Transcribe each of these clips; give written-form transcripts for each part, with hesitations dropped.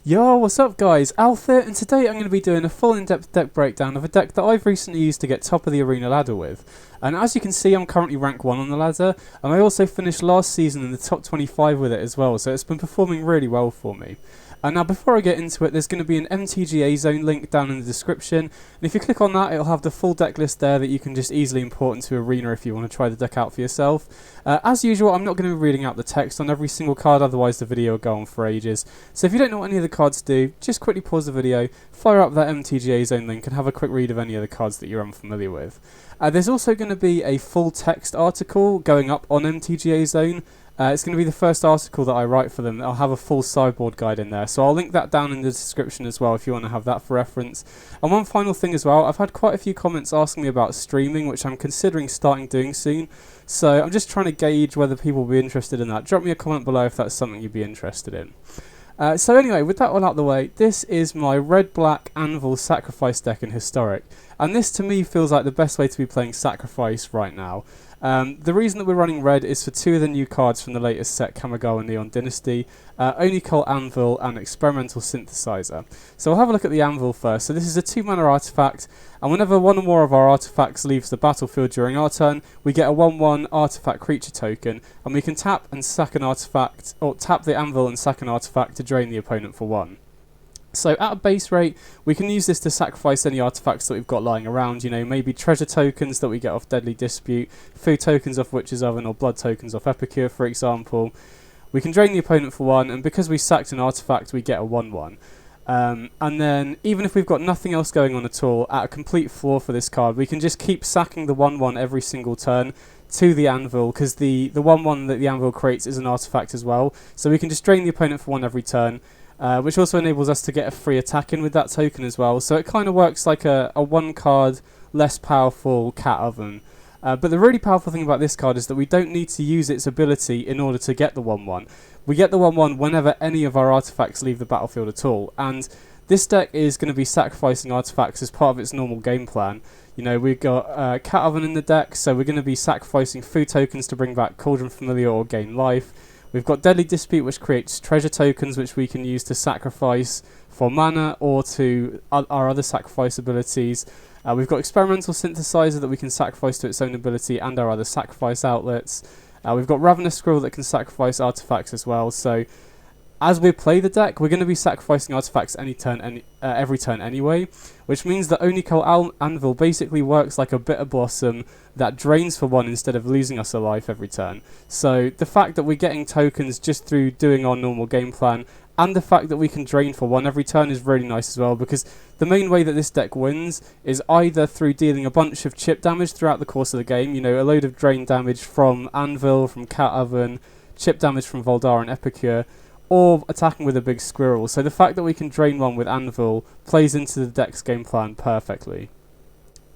Yo, what's up guys? Alpha, and today I'm going to be doing a full in-depth deck breakdown of a deck that I've recently used to get top of the arena ladder with. And as you can see, I'm currently rank 1 on the ladder, and I also finished last season in the top 25 with it as well, so it's been performing really well for me. And now before I get into it, there's going to be an MTG zone link down in the description, and if you click on that, it'll have the full deck list there that you can just easily import into Arena if you want to try the deck out for yourself. As usual, I'm not going to be reading out the text on every single card, otherwise the video will go on for ages. So if you don't know what any of the cards do, just quickly pause the video, fire up that MTG zone link and have a quick read of any of the cards that you're unfamiliar with. There's also going to be a full text article going up on MTG zone. It's going to be the first article that I write for them. I'll have a full sideboard guide in there, so I'll link that down in the description as well if you want to have that for reference. And one final thing as well, I've had quite a few comments asking me about streaming, which I'm considering starting doing soon. So I'm just trying to gauge whether people will be interested in that. Drop me a comment below if that's something you'd be interested in. So anyway, with that all out of the way, this is my red-black Anvil Sacrifice deck in Historic. And this to me feels like the best way to be playing Sacrifice right now. The reason that we're running red is for two of the new cards from the latest set, Kamigawa Neon Dynasty, Oni-Cult Anvil and Experimental Synthesizer. So we'll have a look at the Anvil first. So this is a 2-mana artifact, and whenever one or more of our artifacts leaves the battlefield during our turn, we get a 1/1 artifact creature token, and we can tap and sack an artifact, or tap the Anvil and sack an artifact to drain the opponent for 1. So at a base rate, we can use this to sacrifice any artifacts that we've got lying around, you know, maybe treasure tokens that we get off Deadly Dispute, food tokens off Witch's Oven, or blood tokens off Epicure, for example. We can drain the opponent for 1, and because we sacked an artifact, we get a 1/1. And then, even if we've got nothing else going on at all, at a complete floor for this card, we can just keep sacking the 1/1 every single turn to the Anvil, because the 1/1 that the Anvil creates is an artifact as well. So we can just drain the opponent for 1 every turn. Which also enables us to get a free attack in with that token as well. So it kind of works like a 1-card, less powerful cat oven. But the really powerful thing about this card is that we don't need to use its ability in order to get the 1/1. We get the 1/1 whenever any of our artifacts leave the battlefield at all. And this deck is going to be sacrificing artifacts as part of its normal game plan. You know, we've got cat oven in the deck, so we're going to be sacrificing food tokens to bring back Cauldron Familiar or gain life. We've got Deadly Dispute, which creates treasure tokens, which we can use to sacrifice for mana or to our other sacrifice abilities. We've got Experimental Synthesizer that we can sacrifice to its own ability and our other sacrifice outlets. We've got Ravenous Squirrel that can sacrifice artifacts as well. So as we play the deck, we're going to be sacrificing artifacts every turn anyway, which means that Oni-Cult Anvil basically works like a Bitter Blossom that drains for 1 instead of losing us a life every turn. So the fact that we're getting tokens just through doing our normal game plan, and the fact that we can drain for 1 every turn is really nice as well, because the main way that this deck wins is either through dealing a bunch of chip damage throughout the course of the game, you know, a load of drain damage from Anvil, from Cat Oven, chip damage from Voldar and Epicure, or attacking with a big squirrel. So the fact that we can drain 1 with Anvil plays into the deck's game plan perfectly.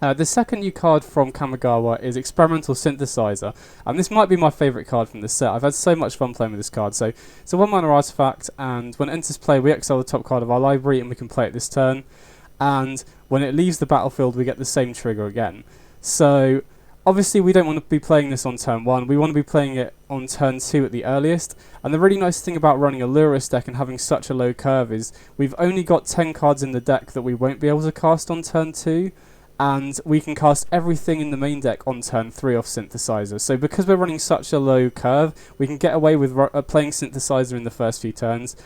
The second new card from Kamigawa is Experimental Synthesizer, and this might be my favourite card from this set. I've had so much fun playing with this card. So it's a 1-mana artifact, and when it enters play, we exile the top card of our library and we can play it this turn. And when it leaves the battlefield, we get the same trigger again. So obviously we don't want to be playing this on turn 1, we want to be playing it on turn 2 at the earliest. And the really nice thing about running a Lurrus deck and having such a low curve is we've only got 10 cards in the deck that we won't be able to cast on turn 2. And we can cast everything in the main deck on turn 3 off Synthesizer. So because we're running such a low curve, we can get away with playing Synthesizer in the first few turns.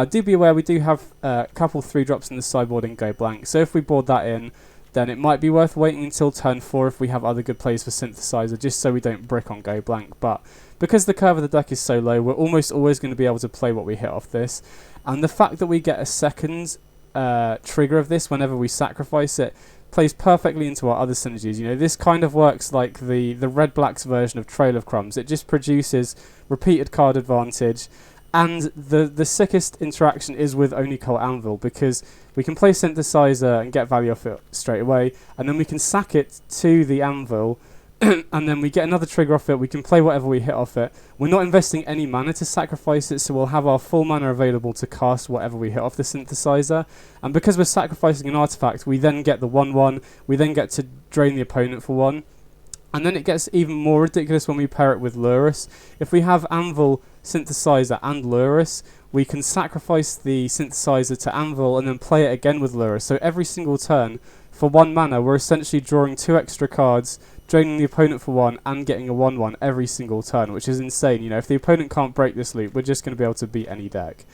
Do be aware we do have a couple 3-drops in the sideboard and go blank. So if we board that in, then it might be worth waiting until turn 4 if we have other good plays for Synthesizer, just so we don't brick on go blank. But because the curve of the deck is so low, we're almost always going to be able to play what we hit off this. And the fact that we get a second trigger of this whenever we sacrifice it plays perfectly into our other synergies. You know, this kind of works like the red-black's version of Trail of Crumbs. It just produces repeated card advantage, and the sickest interaction is with Oni-Cult Anvil, because we can play Synthesizer and get value off it straight away, and then we can sack it to the Anvil, and then we get another trigger off it. We can play whatever we hit off it. We're not investing any mana to sacrifice it, so we'll have our full mana available to cast whatever we hit off the Synthesizer. And because we're sacrificing an artifact, we then get the 1/1. We then get to drain the opponent for 1. And then it gets even more ridiculous when we pair it with Lurrus. If we have Anvil, Synthesizer and Lurrus, we can sacrifice the Synthesizer to Anvil and then play it again with Lurrus. So every single turn, for 1 mana, we're essentially drawing 2 extra cards, draining the opponent for 1 and getting a 1/1 every single turn, which is insane. You know, if the opponent can't break this loop, we're just going to be able to beat any deck.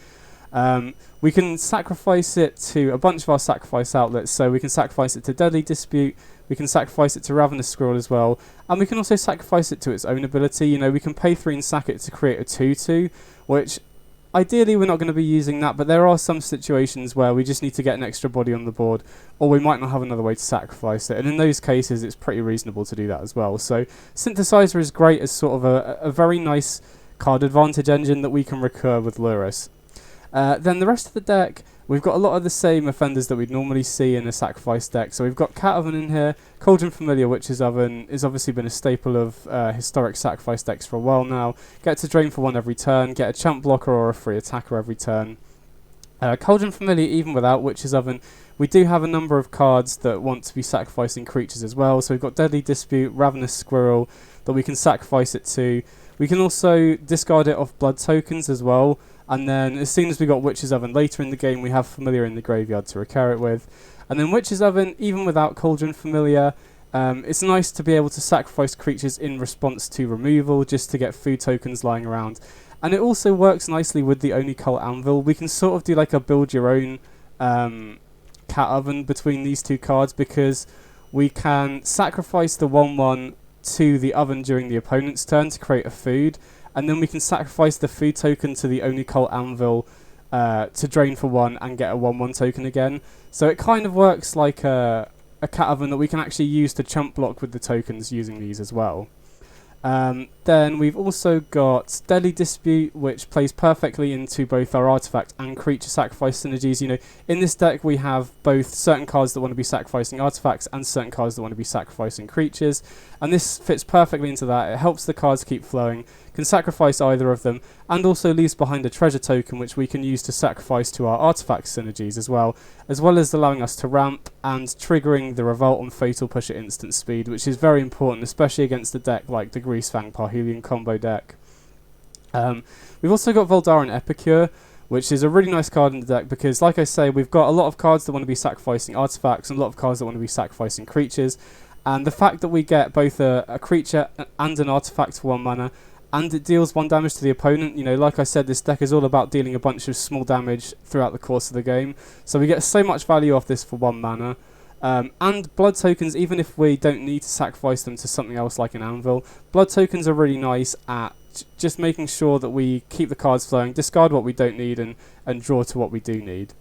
We can sacrifice it to a bunch of our sacrifice outlets, so we can sacrifice it to Deadly Dispute, we can sacrifice it to Ravenous Squirrel as well, and we can also sacrifice it to its own ability. You know, we can pay 3 and sack it to create a 2/2, which ideally we're not going to be using that, but there are some situations where we just need to get an extra body on the board, or we might not have another way to sacrifice it, and in those cases it's pretty reasonable to do that as well. So Synthesizer is great as sort of a very nice card advantage engine that we can recur with Lurrus. Then the rest of the deck, we've got a lot of the same offenders that we'd normally see in a sacrifice deck. So we've got Cat Oven in here, Cauldron Familiar, Witch's Oven is obviously been a staple of historic sacrifice decks for a while now. Get to drain for 1 every turn, get a champ blocker or a free attacker every turn. Cauldron Familiar, even without Witch's Oven, we do have a number of cards that want to be sacrificing creatures as well. So we've got Deadly Dispute, Ravenous Squirrel that we can sacrifice it to. We can also discard it off blood tokens as well. And then as soon as we got Witch's Oven later in the game, we have Familiar in the graveyard to recur it with. And then Witch's Oven, even without Cauldron Familiar, it's nice to be able to sacrifice creatures in response to removal, just to get food tokens lying around. And it also works nicely with the Oni-Cult Anvil. We can sort of do like a build your own Cat Oven between these 2 cards, because we can sacrifice the 1/1 to the oven during the opponent's turn to create a food, and then we can sacrifice the food token to the Oni-Cult Anvil to drain for 1 and get a 1/1 token again. So it kind of works like a Cat Oven that we can actually use to chump block with the tokens using these as well. Then we've also got Deadly Dispute, which plays perfectly into both our artifact and creature sacrifice synergies. You know, in this deck we have both certain cards that want to be sacrificing artifacts and certain cards that want to be sacrificing creatures, and this fits perfectly into that. It helps the cards keep flowing, can sacrifice either of them, and also leaves behind a treasure token which we can use to sacrifice to our artifact synergies as well as allowing us to ramp and triggering the Revolt on Fatal Push at instant speed, which is very important, especially against a deck like the Greasefang Parhelion combo deck. We've also got Voldaren Epicure, which is a really nice card in the deck because, like I say, we've got a lot of cards that want to be sacrificing artifacts and a lot of cards that want to be sacrificing creatures, and the fact that we get both a creature and an artifact for 1 mana, and it deals 1 damage to the opponent. You know, like I said, this deck is all about dealing a bunch of small damage throughout the course of the game. So we get so much value off this for 1 mana. And blood tokens, even if we don't need to sacrifice them to something else like an Anvil, blood tokens are really nice at just making sure that we keep the cards flowing, discard what we don't need, and draw to what we do need.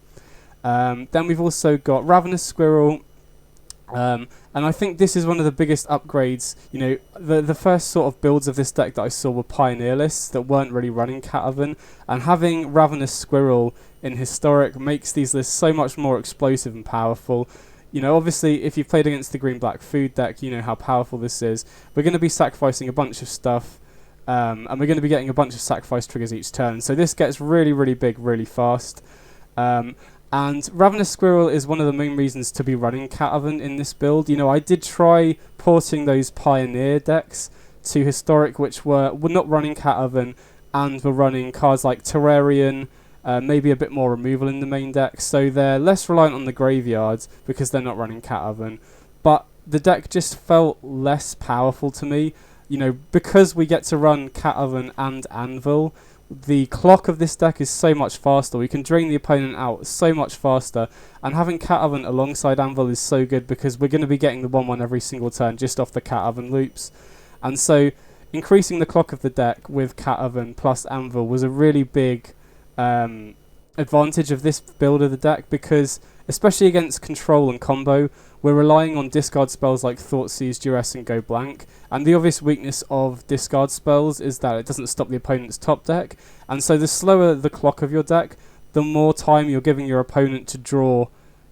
Then we've also got Ravenous Squirrel. And I think this is one of the biggest upgrades. You know, the first sort of builds of this deck that I saw were Pioneer lists that weren't really running Cat Oven, and having Ravenous Squirrel in Historic makes these lists so much more explosive and powerful. You know, obviously, if you've played against the green-black food deck, you know how powerful this is. We're going to be sacrificing a bunch of stuff, and we're going to be getting a bunch of sacrifice triggers each turn. So this gets really, really big really fast. And Ravenous Squirrel is one of the main reasons to be running Cat Oven in this build. You know, I did try porting those Pioneer decks to Historic, which were not running Cat Oven and were running cards like Terrarian, maybe a bit more removal in the main deck. So they're less reliant on the graveyard because they're not running Cat Oven. But the deck just felt less powerful to me. You know, because we get to run Cat Oven and Anvil, the clock of this deck is so much faster. We can drain the opponent out so much faster, and having Cat Oven alongside Anvil is so good because we're going to be getting the 1/1 every single turn just off the Cat Oven loops. And so increasing the clock of the deck with Cat Oven plus Anvil was a really big advantage of this build of the deck, because especially against control and combo, we're relying on discard spells like Thoughtseize, Duress and Go Blank, and the obvious weakness of discard spells is that it doesn't stop the opponent's top deck, and so the slower the clock of your deck, the more time you're giving your opponent to draw,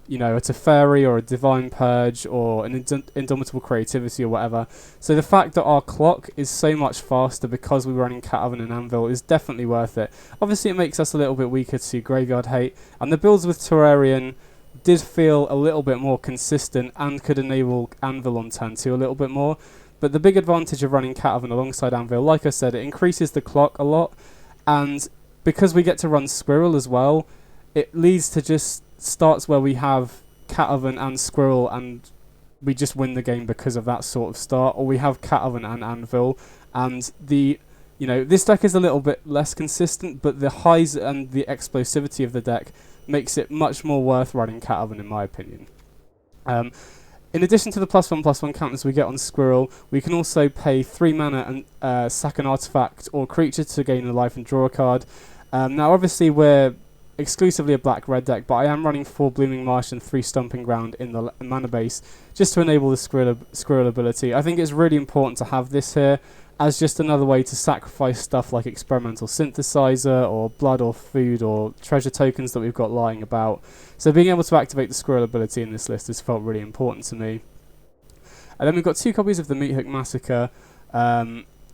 you know, a Teferi or a Divine Purge or an Indomitable Creativity or whatever. So the fact that our clock is so much faster because we're running Cat Oven and Anvil is definitely worth it. Obviously it makes us a little bit weaker to Graveyard Hate, and the builds with Terrarian did feel a little bit more consistent and could enable Anvil on turn 2 a little bit more. But the big advantage of running Cat Oven alongside Anvil, like I said, it increases the clock a lot, and because we get to run Squirrel as well, it leads to just starts where we have Cat Oven and Squirrel, and we just win the game because of that sort of start. Or we have Cat Oven and Anvil, and this deck is a little bit less consistent, but the highs and the explosivity of the deck makes it much more worth running Cat Oven, in my opinion. In addition to the +1/+1 counters we get on Squirrel, we can also pay 3 mana and sack an artifact or creature to gain a life and draw a card. Now, obviously, we're exclusively a black-red deck, but I am running 4 Blooming Marsh and 3 Stomping Ground in the mana base just to enable the Squirrel ability. I think it's really important to have this here as just another way to sacrifice stuff like Experimental Synthesizer or blood or food or treasure tokens that we've got lying about. So being able to activate the Squirrel ability in this list has felt really important to me. And then we've got 2 copies of the Mythic Massacre.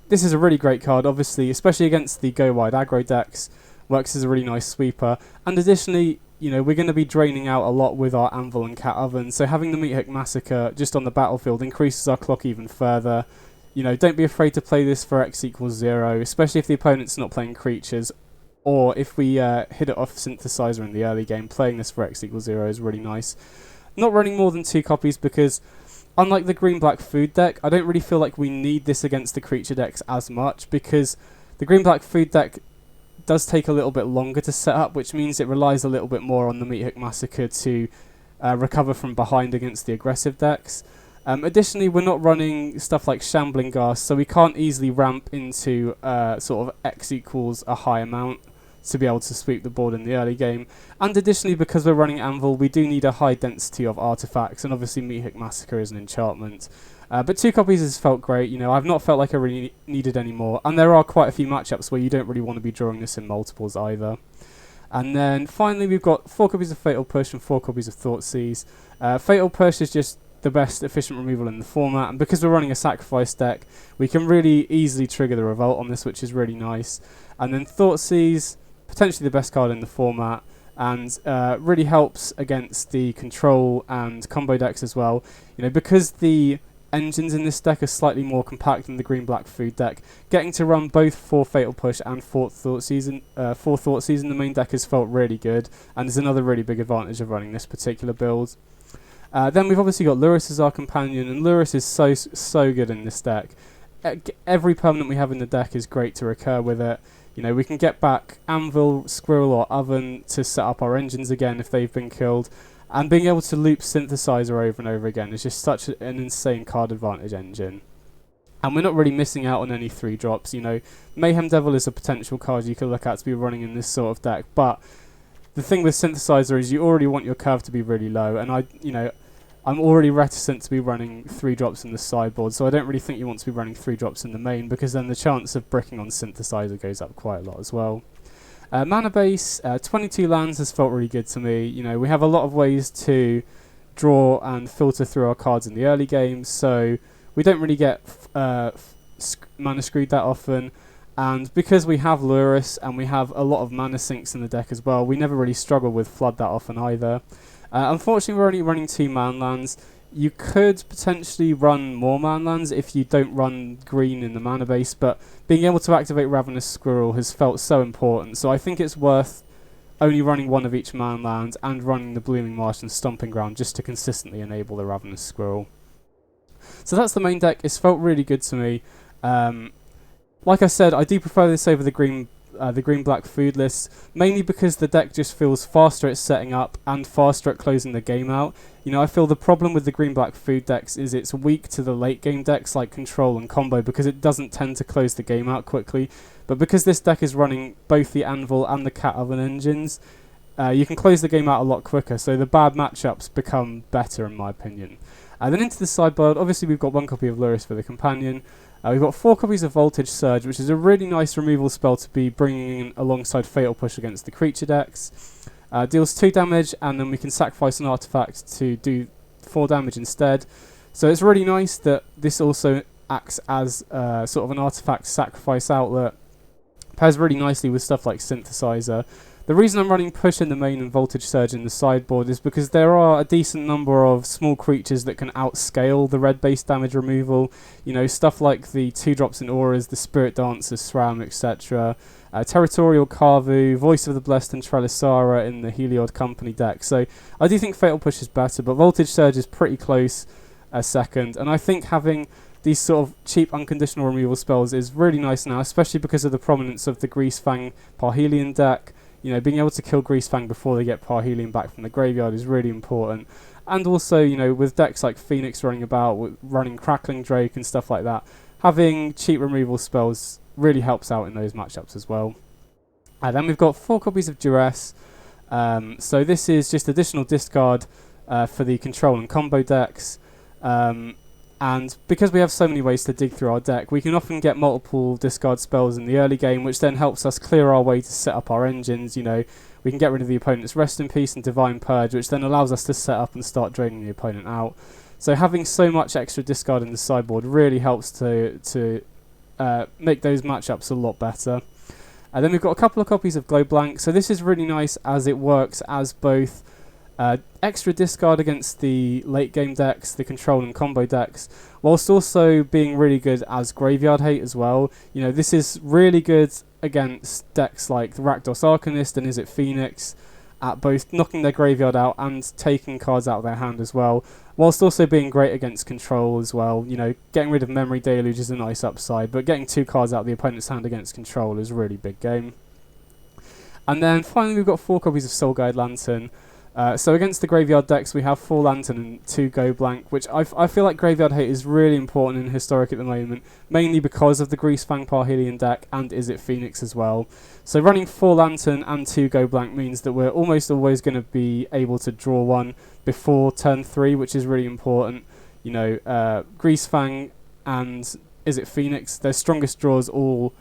This is a really great card, obviously, especially against the Go Wide aggro decks. Works as a really nice sweeper. And additionally, we're going to be draining out a lot with our Anvil and Cat Oven, so having the Mythic Massacre just on the battlefield increases our clock even further. Don't be afraid to play this for x=0, especially if the opponent's not playing creatures, or if we hit it off Synthesizer in the early game. Playing this for x=0 is really nice. Not running more than 2 copies because, unlike the green-black food deck, I don't really feel like we need this against the creature decks as much, because the green-black food deck does take a little bit longer to set up, which means it relies a little bit more on the Mythic Massacre to recover from behind against the aggressive decks. Additionally, we're not running stuff like Shambling Ghast, so we can't easily ramp into sort of x= a high amount to be able to sweep the board in the early game. And additionally, because we're running Anvil, we do need a high density of artifacts, and obviously Mythic Massacre is an enchantment. But 2 copies has felt great. I've not felt like I really needed any more, and there are quite a few matchups where you don't really want to be drawing this in multiples either. And then finally, we've got 4 copies of Fatal Push and 4 copies of Thoughtseize. Fatal Push is just the best efficient removal in the format, and because we're running a sacrifice deck, we can really easily trigger the Revolt on this, which is really nice. And then Thoughtseize, potentially the best card in the format, and really helps against the control and combo decks as well. Because the engines in this deck are slightly more compact than the green-black food deck, getting to run both 4 Fatal Push and 4 Thoughtseize in the main deck has felt really good, and is another really big advantage of running this particular build. Then we've obviously got Lurrus as our companion, and Lurrus is so good in this deck. Every permanent we have in the deck is great to recur with it. We can get back Anvil, Squirrel or Oven to set up our engines again if they've been killed, and being able to loop Synthesizer over and over again is just such an insane card advantage engine. And we're not really missing out on any 3-drops. Mayhem Devil is a potential card you could look at to be running in this sort of deck, but the thing with Synthesizer is you already want your curve to be really low, and I'm already reticent to be running 3-drops in the sideboard, so I don't really think you want to be running 3-drops in the main, because then the chance of bricking on Synthesizer goes up quite a lot as well. Mana base, 22 lands has felt really good to me. We have a lot of ways to draw and filter through our cards in the early game, so we don't really get mana screwed that often. And because we have Lurrus and we have a lot of mana sinks in the deck as well, we never really struggle with Flood that often either. Unfortunately, we're only running 2 man lands. You could potentially run more man lands if you don't run green in the mana base, but being able to activate Ravenous Squirrel has felt so important, so I think it's worth only running 1 of each man land and running the Blooming Marsh and Stomping Ground just to consistently enable the Ravenous Squirrel. So that's the main deck. It's felt really good to me. Like I said, I do prefer this over the green-black food list, mainly because the deck just feels faster at setting up and faster at closing the game out. I feel the problem with the green-black food decks is it's weak to the late-game decks like Control and Combo, because it doesn't tend to close the game out quickly. But because this deck is running both the Anvil and the Cat Oven engines, you can close the game out a lot quicker, so the bad matchups become better in my opinion. Then into the sideboard, obviously we've got 1 copy of Lurrus for the companion. We've got 4 copies of Voltage Surge, which is a really nice removal spell to be bringing in alongside Fatal Push against the creature decks. Deals 2 damage, and then we can sacrifice an artifact to do 4 damage instead. So it's really nice that this also acts as sort of an artifact sacrifice outlet. Pairs really nicely with stuff like Synthesizer. The reason I'm running Push in the main and Voltage Surge in the sideboard is because there are a decent number of small creatures that can outscale the red-based damage removal. You know, stuff like the 2-drops in Auras, the Spirit Dancer, SRAM, etc. Territorial Karvu, Voice of the Blessed and Trelisara in the Heliod Company deck. So I do think Fatal Push is better, but Voltage Surge is pretty close second. And I think having these sort of cheap unconditional removal spells is really nice now, especially because of the prominence of the Greasefang Parhelion deck. You know, being able to kill Greasefang before they get Parhelion back from the graveyard is really important. And also, you know, with decks like Phoenix running about, running Crackling Drake and stuff like that, having cheap removal spells really helps out in those matchups as well. And then we've got 4 copies of Duress. So this is just additional discard for the control and combo decks. And because we have so many ways to dig through our deck, we can often get multiple discard spells in the early game, which then helps us clear our way to set up our engines. You know, we can get rid of the opponent's Rest in Peace and Divine Purge, which then allows us to set up and start draining the opponent out. So having so much extra discard in the sideboard really helps to make those matchups a lot better. And then we've got a couple of copies of Glow Blank. So this is really nice as it works as both extra discard against the late game decks, the control and combo decks, whilst also being really good as graveyard hate as well. You know, this is really good against decks like the Rakdos Arcanist and Izzet Phoenix, at both knocking their graveyard out and taking cards out of their hand as well, whilst also being great against control as well. You know, getting rid of Memory Deluge is a nice upside, but getting 2 cards out of the opponent's hand against control is a really big game. And then finally we've got 4 copies of Soul Guide Lantern. So against the graveyard decks we have 4 Lantern and 2 Go Blank, which I feel like graveyard hate is really important in Historic at the moment, mainly because of the Greasefang Parhelion deck and Izzet Phoenix as well. So running 4 Lantern and 2 Go Blank means that we're almost always going to be able to draw one before turn 3, which is really important. You know, Greasefang and Izzet Phoenix, their strongest draws all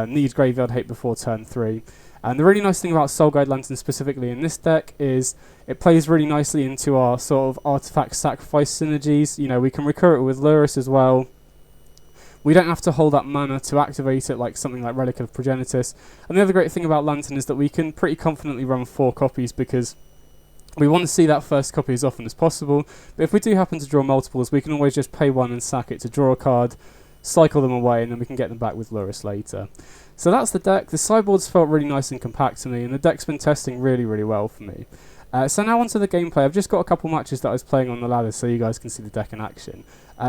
need graveyard hate before turn 3. And the really nice thing about Soul Guide Lantern specifically in this deck is it plays really nicely into our sort of artifact sacrifice synergies. You know, we can recur it with Lurrus as well. We don't have to hold up mana to activate it like something like Relic of Progenitus. And the other great thing about Lantern is that we can pretty confidently run 4 copies because we want to see that first copy as often as possible. But if we do happen to draw multiples, we can always just pay 1 and sack it to draw a card, cycle them away, and then we can get them back with Lurrus later. So that's the deck. The sideboards felt really nice and compact to me, and the deck's been testing really, really well for me. So now onto the gameplay. I've just got a couple matches that I was playing on the ladder so you guys can see the deck in action.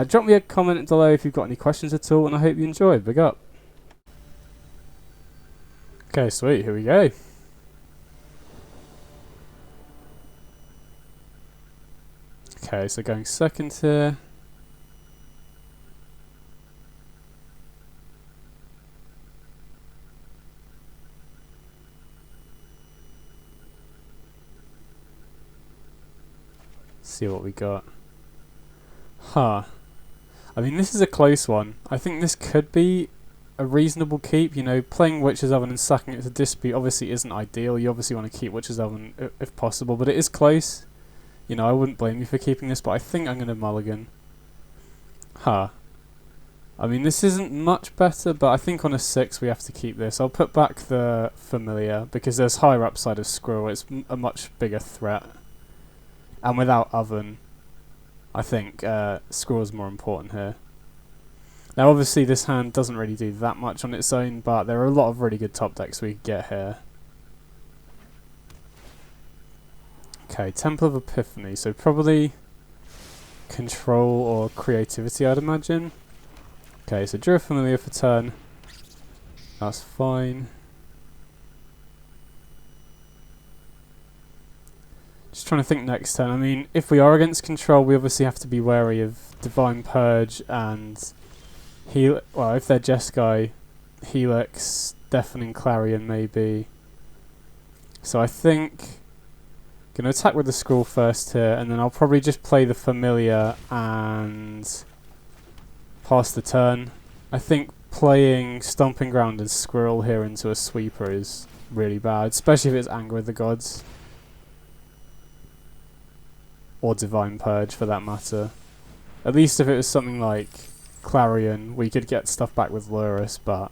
Drop me a comment below if you've got any questions at all, and I hope you enjoy. Big up. Okay, sweet. Here we go. Okay, so going second here. See what we got. I mean, this is a close one. I think this could be a reasonable keep. You know, playing Witch's Oven and sacking it to Dispute obviously isn't ideal. You obviously want to keep Witch's Oven if possible, but it is close. You know, I wouldn't blame you for keeping this, but I think I'm going to mulligan. I mean, this isn't much better, but I think on a 6 we have to keep this. I'll put back the Familiar because there's higher upside of Squirrel. It's a much bigger threat. And without Oven, I think Squirrel's more important here. Now obviously this hand doesn't really do that much on its own, but there are a lot of really good top decks we could get here. Okay, Temple of Epiphany, so probably Control or Creativity I'd imagine. Okay, so drew a Familiar for turn. That's fine. Just trying to think next turn. I mean, if we are against control, we obviously have to be wary of Divine Purge and well, if they're Jeskai, Helix, Deafening Clarion maybe. So I think going to attack with the Scroll first here, and then I'll probably just play the Familiar and pass the turn. I think playing Stomping Ground and Squirrel here into a sweeper is really bad, especially if it's Anger of the Gods. Or Divine Purge for that matter. At least if it was something like Clarion, we could get stuff back with Lurrus, but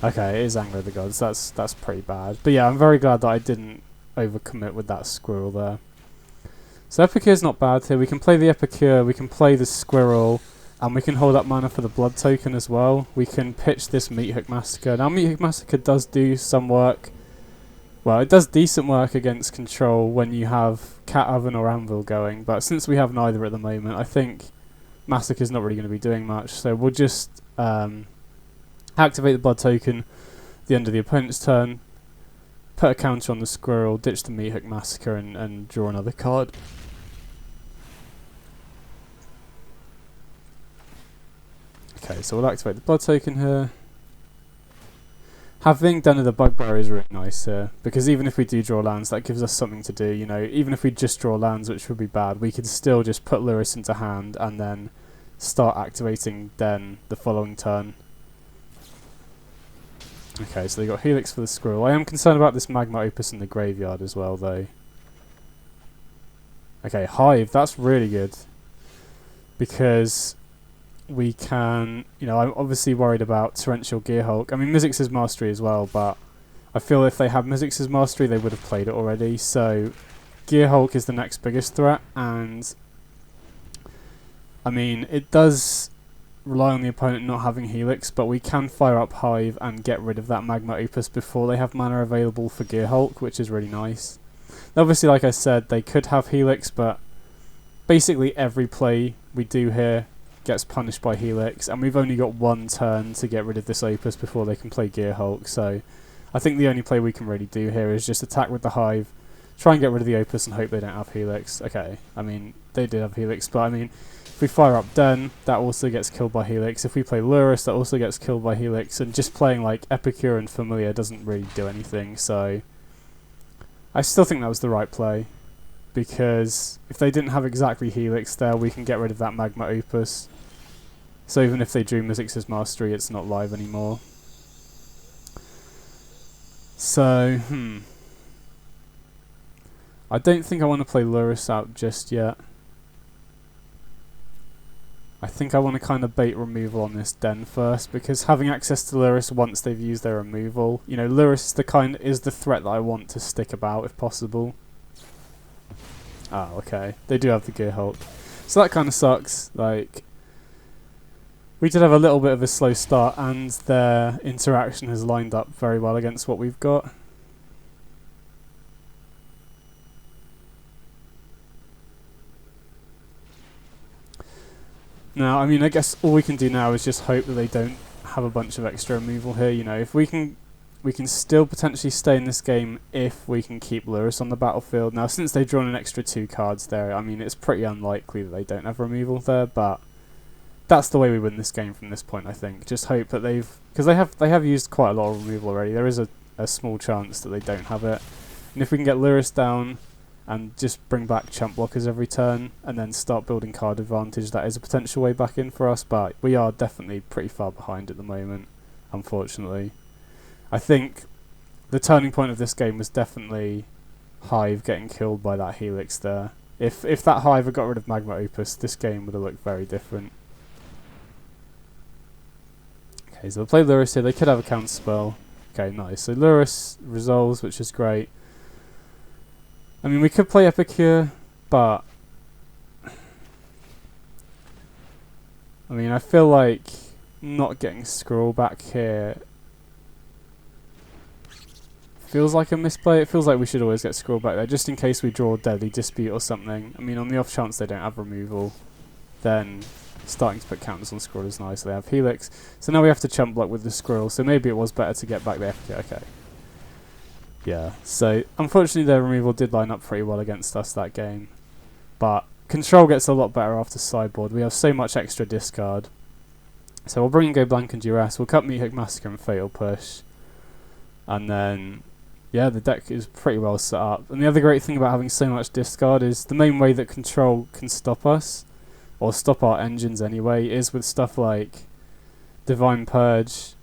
Okay, it is Anger of the Gods. That's pretty bad. But yeah, I'm very glad that I didn't overcommit with that squirrel there. So Epicure's not bad here. We can play the Epicure, we can play the squirrel, and we can hold up mana for the blood token as well. We can pitch this Meathook Massacre. Now Meathook Massacre does do some work. Well, it does decent work against control when you have Cat Oven or Anvil going, but since we have neither at the moment, I think Massacre's not really going to be doing much. So we'll just activate the blood token at the end of the opponent's turn, put a counter on the squirrel, ditch the Meathook Massacre, and draw another card. Okay, so we'll activate the blood token here. Having Den of the Bugbear is really nice here, because even if we do draw lands, that gives us something to do. You know, even if we just draw lands, which would be bad, we could still just put Lurrus into hand and then start activating Den the following turn. Okay, so they got Helix for the squirrel. I am concerned about this Magma Opus in the graveyard as well, though. Okay, Hive, that's really good, because we can, you know, I'm obviously worried about Torrential Gearhulk. I mean, Mizzix's Mastery as well, but I feel if they have Mizzix's Mastery, they would have played it already. So, Gearhulk is the next biggest threat, and I mean, it does rely on the opponent not having Helix, but we can fire up Hive and get rid of that Magma Opus before they have mana available for Gearhulk, which is really nice. Now, obviously, like I said, they could have Helix, but basically every play we do here gets punished by Helix, and we've only got one turn to get rid of this Opus before they can play Gearhulk, so I think the only play we can really do here is just attack with the Hive, try and get rid of the Opus and hope they don't have Helix. Okay, I mean, they did have Helix, but I mean, if we fire up Den, that also gets killed by Helix. If we play Lurrus, that also gets killed by Helix, and just playing like Epicure and Familiar doesn't really do anything, so I still think that was the right play, because if they didn't have exactly Helix there, we can get rid of that Magma Opus. So even if they drew Mizzix's Mastery, it's not live anymore. So, I don't think I want to play Lurrus out just yet. I think I want to kind of bait removal on this Den first, because having access to Lurrus once they've used their removal, you know, Lurrus is the threat that I want to stick about if possible. Oh, okay. They do have the Gearhulk. So that kind of sucks. Like, we did have a little bit of a slow start, and their interaction has lined up very well against what we've got. Now, I mean, I guess all we can do now is just hope that they don't have a bunch of extra removal here. You know, if we can still potentially stay in this game if we can keep Lurrus on the battlefield. Now, since they've drawn an extra 2 cards there, I mean, it's pretty unlikely that they don't have removal there, but that's the way we win this game from this point, I think. Just hope that because they have used quite a lot of removal already. There is a small chance that they don't have it. And if we can get Lurrus down and just bring back chump blockers every turn and then start building card advantage, that is a potential way back in for us, but we are definitely pretty far behind at the moment, unfortunately. I think the turning point of this game was definitely Hive getting killed by that Helix there. If that Hive had got rid of Magma Opus, this game would have looked very different. Okay, so they'll play Lurrus here. They could have a counter spell. Okay, nice. So Lurrus resolves, which is great. I mean, we could play Epicure, but I mean, I feel like not getting Scroll back here feels like a misplay. It feels like we should always get Scroll back there, just in case we draw Deadly Dispute or something. I mean, on the off chance they don't have removal, then starting to put counters on Squirrel is nice. They have Helix. So now we have to chump block with the Squirrel, so maybe it was better to get back there. Okay. Yeah, so unfortunately their removal did line up pretty well against us that game. But control gets a lot better after sideboard. We have so much extra discard. So we'll bring in Go Blank and Duress. We'll cut Meathook Massacre and Fatal Push. And then, yeah, the deck is pretty well set up. And the other great thing about having so much discard is the main way that control can stop us, or stop our engines anyway, is with stuff like Divine Purge,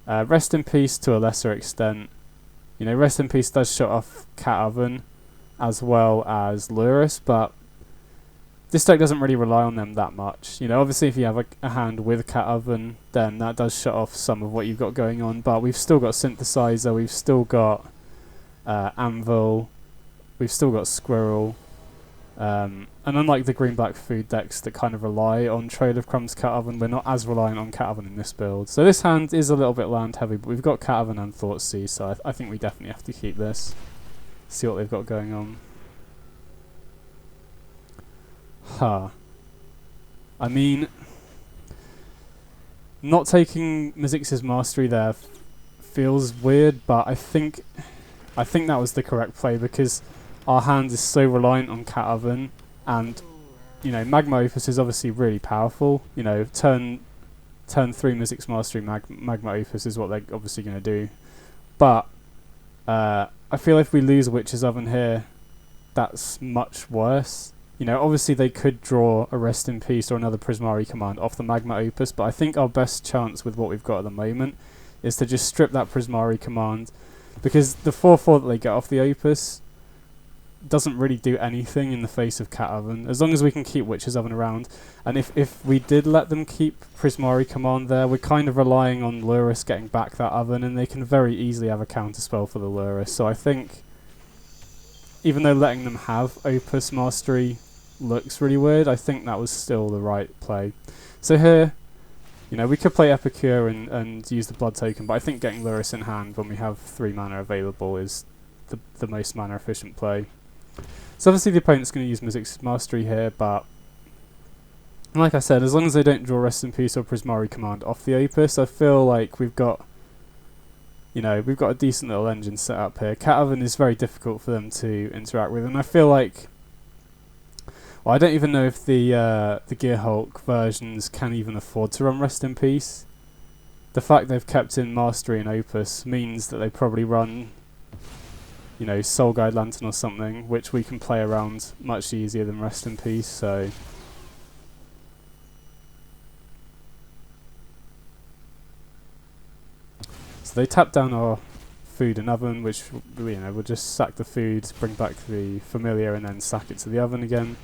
Rest in Peace to a lesser extent. You know, Rest in Peace does shut off Cat Oven as well as Lurrus, but this deck doesn't really rely on them that much. You know, obviously if you have a hand with Cat Oven, then that does shut off some of what you've got going on, but we've still got Synthesizer, we've still got Anvil, we've still got Squirrel, and unlike the green-black food decks that kind of rely on Trail of Crumbs Cat Oven, we're not as reliant on Cat Oven in this build. So this hand is a little bit land heavy, but we've got Cat Oven and Thoughtseize, so I think we definitely have to keep this. See what they've got going on. I mean, not taking Mizzix's Mastery there feels weird, but I think that was the correct play because our hand is so reliant on Cat Oven, and you know, Magma Opus is obviously really powerful. You know, turn 3 Mizzix's Mastery Magma Opus is what they're obviously going to do, but I feel if we lose Witch's Oven here, that's much worse. You know, obviously they could draw a Rest in Peace or another Prismari command off the Magma Opus, but I think our best chance with what we've got at the moment is to just strip that Prismari command, because the 4/4 that they get off the Opus doesn't really do anything in the face of Cat Oven, as long as we can keep Witch's Oven around. And if we did let them keep Prismari command there, we're kind of relying on Lurrus getting back that Oven, and they can very easily have a counterspell for the Lurrus. So I think, even though letting them have Opus Mastery looks really weird, I think that was still the right play. So here, you know, we could play Epicure and use the blood token, but I think getting Lurrus in hand when we have 3 mana available is the most mana efficient play. So obviously the opponent's going to use Mizzix's Mastery here, but like I said, as long as they don't draw Rest in Peace or Prismari command off the Opus, I feel like we've got, you know, we've got a decent little engine set up here. Cat Oven is very difficult for them to interact with, and I feel like, well, I don't even know if the Gearhulk versions can even afford to run Rest in Peace. The fact they've kept in Mastery and Opus means that they probably run, you know, Soul Guide Lantern or something, which we can play around much easier than Rest in Peace. So they tap down our food and oven, which, you know, we'll just sack the food, bring back the Familiar, and then sack it to the oven again.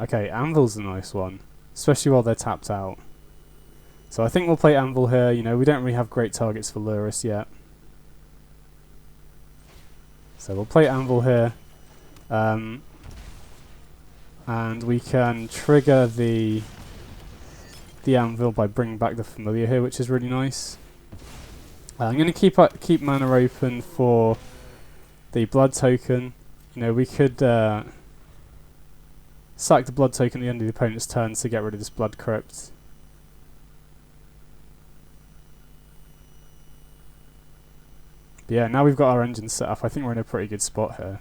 Okay, Anvil's a nice one, especially while they're tapped out. So I think we'll play Anvil here. You know, we don't really have great targets for Lurrus yet. So we'll play Anvil here. And we can trigger the Anvil by bringing back the Familiar here, which is really nice. I'm going to keep mana open for the blood token. You know, we could sack the blood token at the end of the opponent's turn to get rid of this blood crypt. But yeah, now we've got our engine set up, I think we're in a pretty good spot here.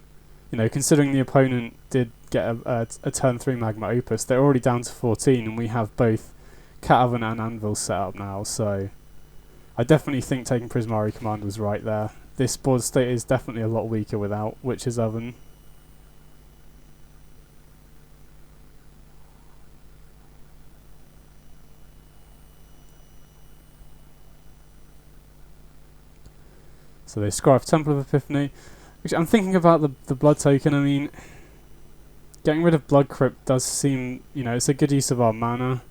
You know, considering the opponent did get a turn 3 Magma Opus, they're already down to 14, and we have both Cat Oven and Anvil set up now, so I definitely think taking Prismari command was right there. This board state is definitely a lot weaker without Witch's Oven. So they Scribe Temple of Epiphany. Which I'm thinking about the blood token. I mean, getting rid of Blood Crypt does seem, you know, it's a good use of our mana.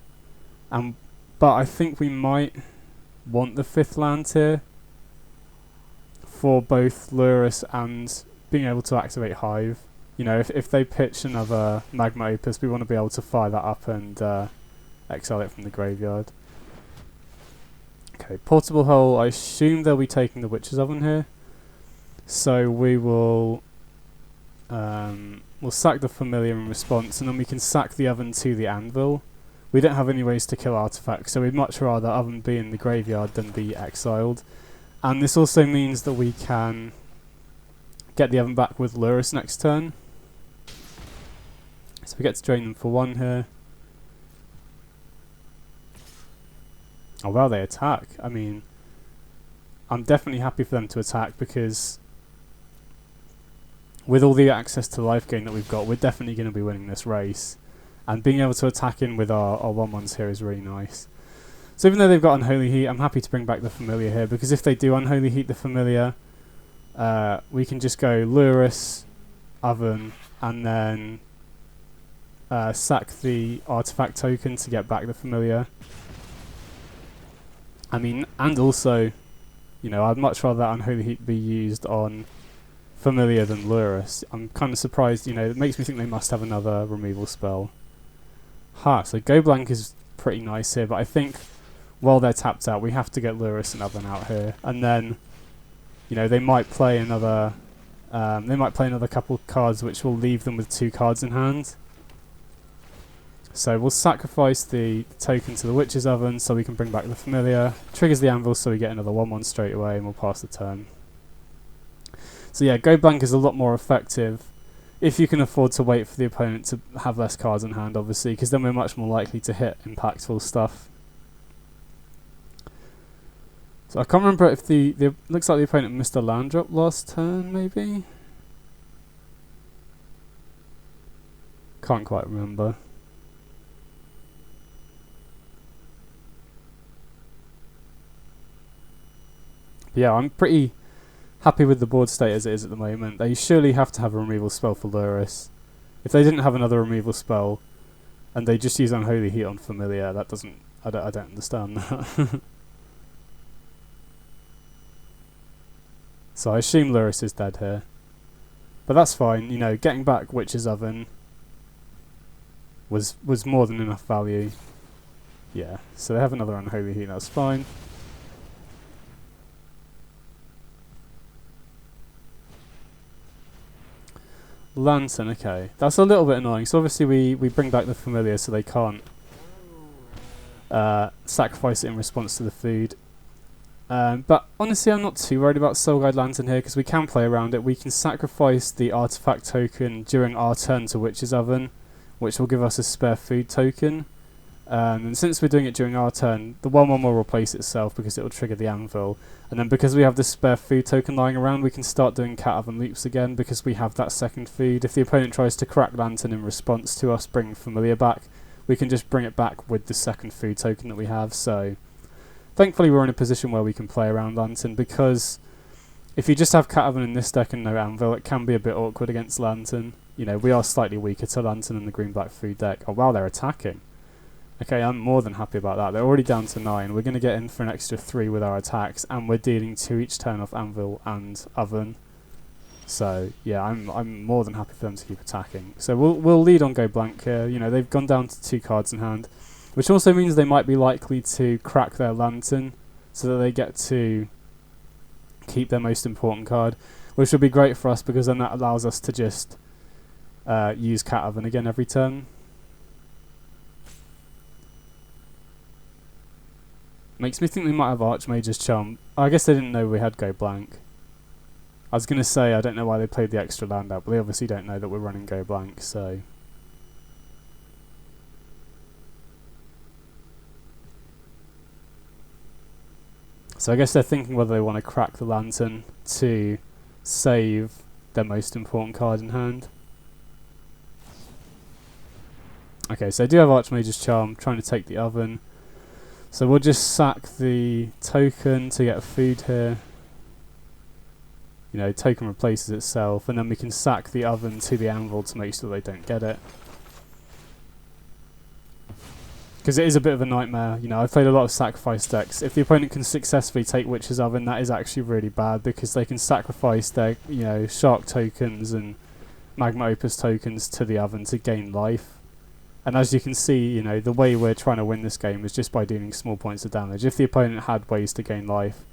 But I think we might want the 5th land here for both Lurrus and being able to activate Hive. You know, if they pitch another Magma Opus, we want to be able to fire that up and exile it from the graveyard. Okay, Portable Hole, I assume they'll be taking the Witch's Oven here. So we will we'll sack the Familiar in response, and then we can sack the Oven to the Anvil. We don't have any ways to kill artifacts, so we'd much rather Oven be in the graveyard than be exiled. And this also means that we can get the Oven back with Lurrus next turn. So we get to drain them for 1 here. Oh wow, they attack. I mean, I'm definitely happy for them to attack, because with all the access to life gain that we've got, we're definitely going to be winning this race. And being able to attack in with our 1/1s here is really nice. So even though they've got Unholy Heat, I'm happy to bring back the Familiar here, because if they do Unholy Heat the Familiar, we can just go Lurrus, Oven, and then sack the artifact token to get back the Familiar. I mean, and also, you know, I'd much rather that Unholy Heat be used on Familiar than Lurrus. I'm kind of surprised, you know, it makes me think they must have another removal spell. So Go Blank is pretty nice here, but I think while they're tapped out, we have to get Lurrus and Oven out here, and then, you know, they might play another couple cards which will leave them with 2 cards in hand. So we'll sacrifice the token to the Witch's Oven so we can bring back the Familiar. Triggers the Anvil so we get another 1/1 straight away, and we'll pass the turn. So yeah, Go Blank is a lot more effective if you can afford to wait for the opponent to have less cards in hand, obviously, because then we're much more likely to hit impactful stuff. So I can't remember if the looks like the opponent missed a land drop last turn, maybe? Can't quite remember. But yeah, I'm pretty happy with the board state as it is at the moment. They surely have to have a removal spell for Lurrus. If they didn't have another removal spell and they just use Unholy Heat on Familiar, that doesn't... I don't understand that. So I assume Lurrus is dead here. But that's fine, you know, getting back Witch's Oven was more than enough value. Yeah, so they have another Unholy Heat, that's fine. Lantern, okay. That's a little bit annoying. So obviously we bring back the Familiar so they can't sacrifice it in response to the food. But honestly, I'm not too worried about Soul Guide Lantern here, because we can play around it. We can sacrifice the artifact token during our turn to Witch's Oven, which will give us a spare food token. And since we're doing it during our turn, the 1/1 will replace itself because it will trigger the Anvil. And then because we have the spare food token lying around, we can start doing Cat Oven loops again because we have that second food. If the opponent tries to crack Lantern in response to us bringing Familiar back, we can just bring it back with the second food token that we have. So thankfully we're in a position where we can play around Lantern, because if you just have Cat Oven in this deck and no Anvil, it can be a bit awkward against Lantern. You know, we are slightly weaker to Lantern in the green-black food deck. Oh wow, they're attacking. Okay, I'm more than happy about that. They're already down to 9. We're going to get in for an extra 3 with our attacks, and we're dealing 2 each turn off Anvil and Oven. So yeah, I'm more than happy for them to keep attacking. So we'll lead on Go Blank here. You know, they've gone down to 2 cards in hand, which also means they might be likely to crack their Lantern so that they get to keep their most important card, which would be great for us because then that allows us to just use Cat Oven again every turn. Makes me think they might have Archmage's Charm. I guess they didn't know we had Go Blank. I was going to say I don't know why they played the extra land out, but they obviously don't know that we're running Go Blank, so... So I guess they're thinking whether they want to crack the Lantern to save their most important card in hand. Okay, so I do have Archmage's Charm, trying to take the Oven. So we'll just sack the token to get food here. You know, token replaces itself, and then we can sack the Oven to the Anvil to make sure they don't get it. Because it is a bit of a nightmare. You know, I've played a lot of sacrifice decks. If the opponent can successfully take Witch's Oven, that is actually really bad, because they can sacrifice their, you know, Shark tokens and Magma Opus tokens to the Oven to gain life. And as you can see, you know, the way we're trying to win this game is just by dealing small points of damage. If the opponent had ways to gain life,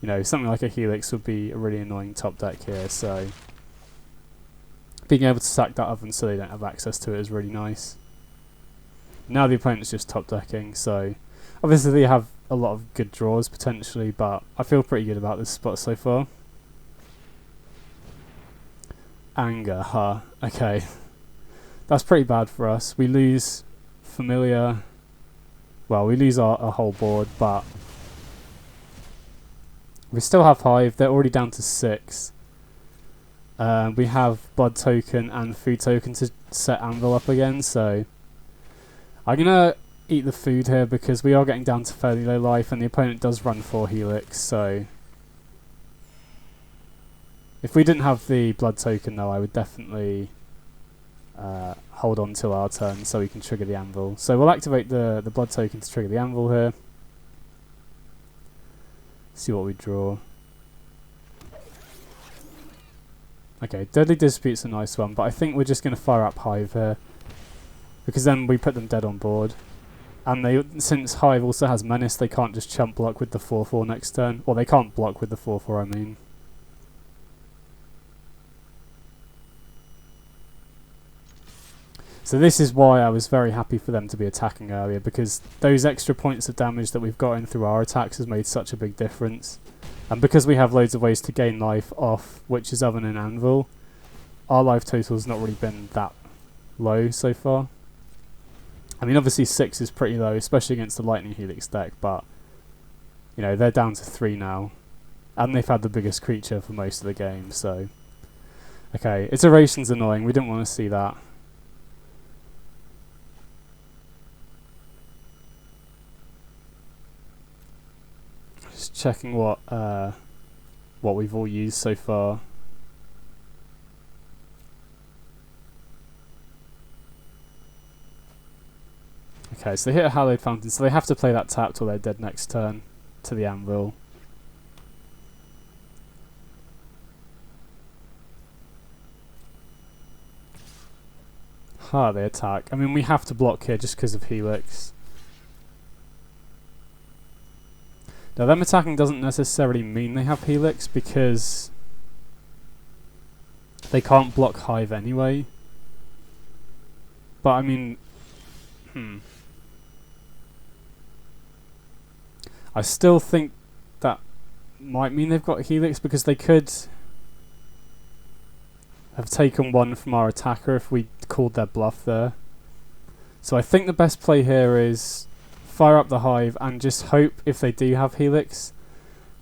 you know, something like a Helix would be a really annoying top deck here, so being able to sack that Oven so they don't have access to it is really nice. Now the opponent's just top decking, so obviously they have a lot of good draws potentially, but I feel pretty good about this spot so far. Anger, huh? Okay. That's pretty bad for us. We lose Familiar. Well, we lose our whole board, but we still have Hive. They're already down to 6. We have Blood Token and Food Token to set Anvil up again, so I'm gonna eat the food here because we are getting down to fairly low life and the opponent does run 4 Helix, so... If we didn't have the blood token though, I would definitely hold on till our turn so we can trigger the Anvil. So we'll activate the blood token to trigger the Anvil here. See what we draw. Okay, Deadly Dispute's a nice one, but I think we're just going to fire up Hive here. Because then we put them dead on board. And since Hive also has Menace, they can't just chump block with the 4-4 next turn. Or they can't block with the 4-4, I mean. So this is why I was very happy for them to be attacking earlier, because those extra points of damage that we've gotten through our attacks has made such a big difference. And because we have loads of ways to gain life off Witch's Oven and Anvil, our life total's not really been that low so far. I mean, obviously 6 is pretty low, especially against the Lightning Helix deck, but, you know, they're down to 3 now. And they've had the biggest creature for most of the game, so... Okay, Iteration's annoying, we didn't want to see that. Just checking what we've all used so far. Okay, so they hit a Hallowed Fountain, so they have to play that tap till they're dead next turn to the Anvil. They attack. I mean, we have to block here just because of Helix. Now, them attacking doesn't necessarily mean they have Helix, because they can't block Hive anyway. But, I mean... I still think that might mean they've got Helix, because they could have taken one from our attacker if we called their bluff there. So I think the best play here is fire up the Hive and just hope, if they do have Helix,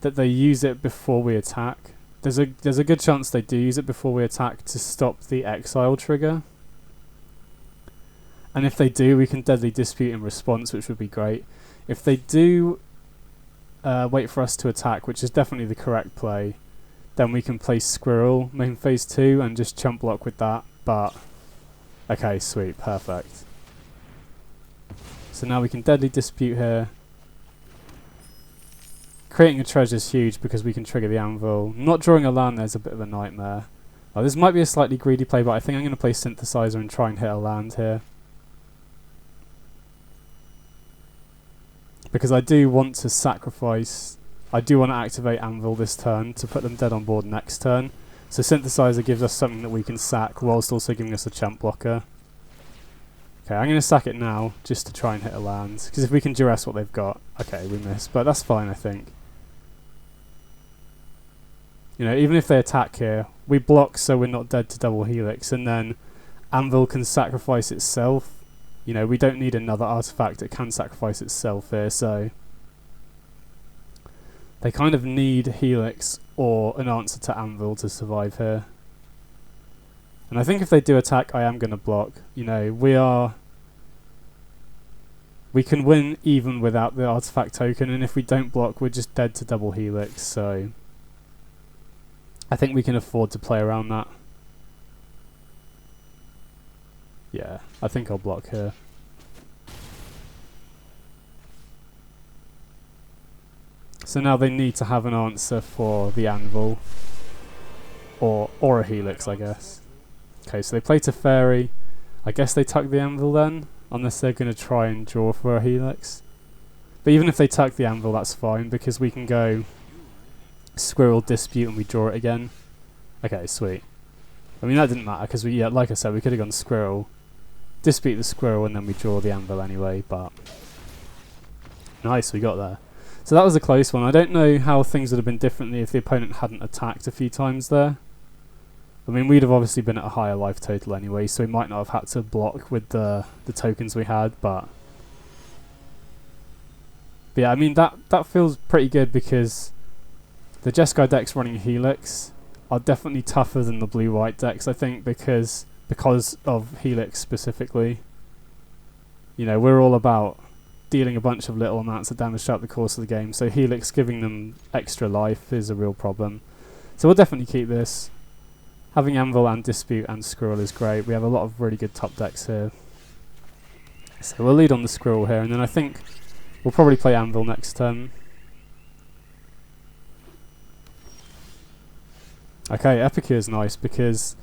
that they use it before we attack. There's a good chance they do use it before we attack to stop the Exile trigger. And if they do, we can Deadly Dispute in response, which would be great. If they do wait for us to attack, which is definitely the correct play, then we can play Squirrel main phase 2 and just chump block with that. But okay, sweet, perfect. So now we can Deadly Dispute here. Creating a treasure is huge because we can trigger the Anvil. Not drawing a land there's a bit of a nightmare. Oh, this might be a slightly greedy play, but I think I'm going to play Synthesizer and try and hit a land here. Because I do want to sacrifice... I do want to activate Anvil this turn to put them dead on board next turn. So Synthesizer gives us something that we can sack whilst also giving us a champ blocker. Okay, I'm going to sack it now just to try and hit a land. Because if we can duress what they've got... Okay, we missed, but that's fine, I think. You know, even if they attack here, we block so we're not dead to double Helix, and then Anvil can sacrifice itself. You know, we don't need another artifact, it can sacrifice itself here, so... They kind of need Helix or an answer to Anvil to survive here. And I think if they do attack, I am going to block. You know, we can win even without the artifact token, and if we don't block, we're just dead to double Helix, so... I think we can afford to play around that. Yeah, I think I'll block here. So now they need to have an answer for the Anvil. Or a Helix, I guess. Okay, so they play Teferi. I guess they tuck the Anvil then, unless they're going to try and draw for a Helix. But even if they tuck the Anvil, that's fine, because we can go Squirrel, Dispute, and we draw it again. Okay, sweet. I mean, that didn't matter, because yeah, like I said, we could have gone Squirrel, Dispute the Squirrel, and then we draw the Anvil anyway, but... Nice, we got there. So that was a close one. I don't know how things would have been differently if the opponent hadn't attacked a few times there. I mean, we'd have obviously been at a higher life total anyway, so we might not have had to block with the tokens we had, but yeah, I mean, that feels pretty good because the Jeskai decks running Helix are definitely tougher than the blue-white decks, I think, because of Helix specifically. You know, we're all about dealing a bunch of little amounts of damage throughout the course of the game, so Helix giving them extra life is a real problem. So we'll definitely keep this. Having Anvil and Dispute and Squirrel is great. We have a lot of really good top decks here. So we'll lead on the Squirrel here, and then I think we'll probably play Anvil next turn. Okay, Epicure is nice because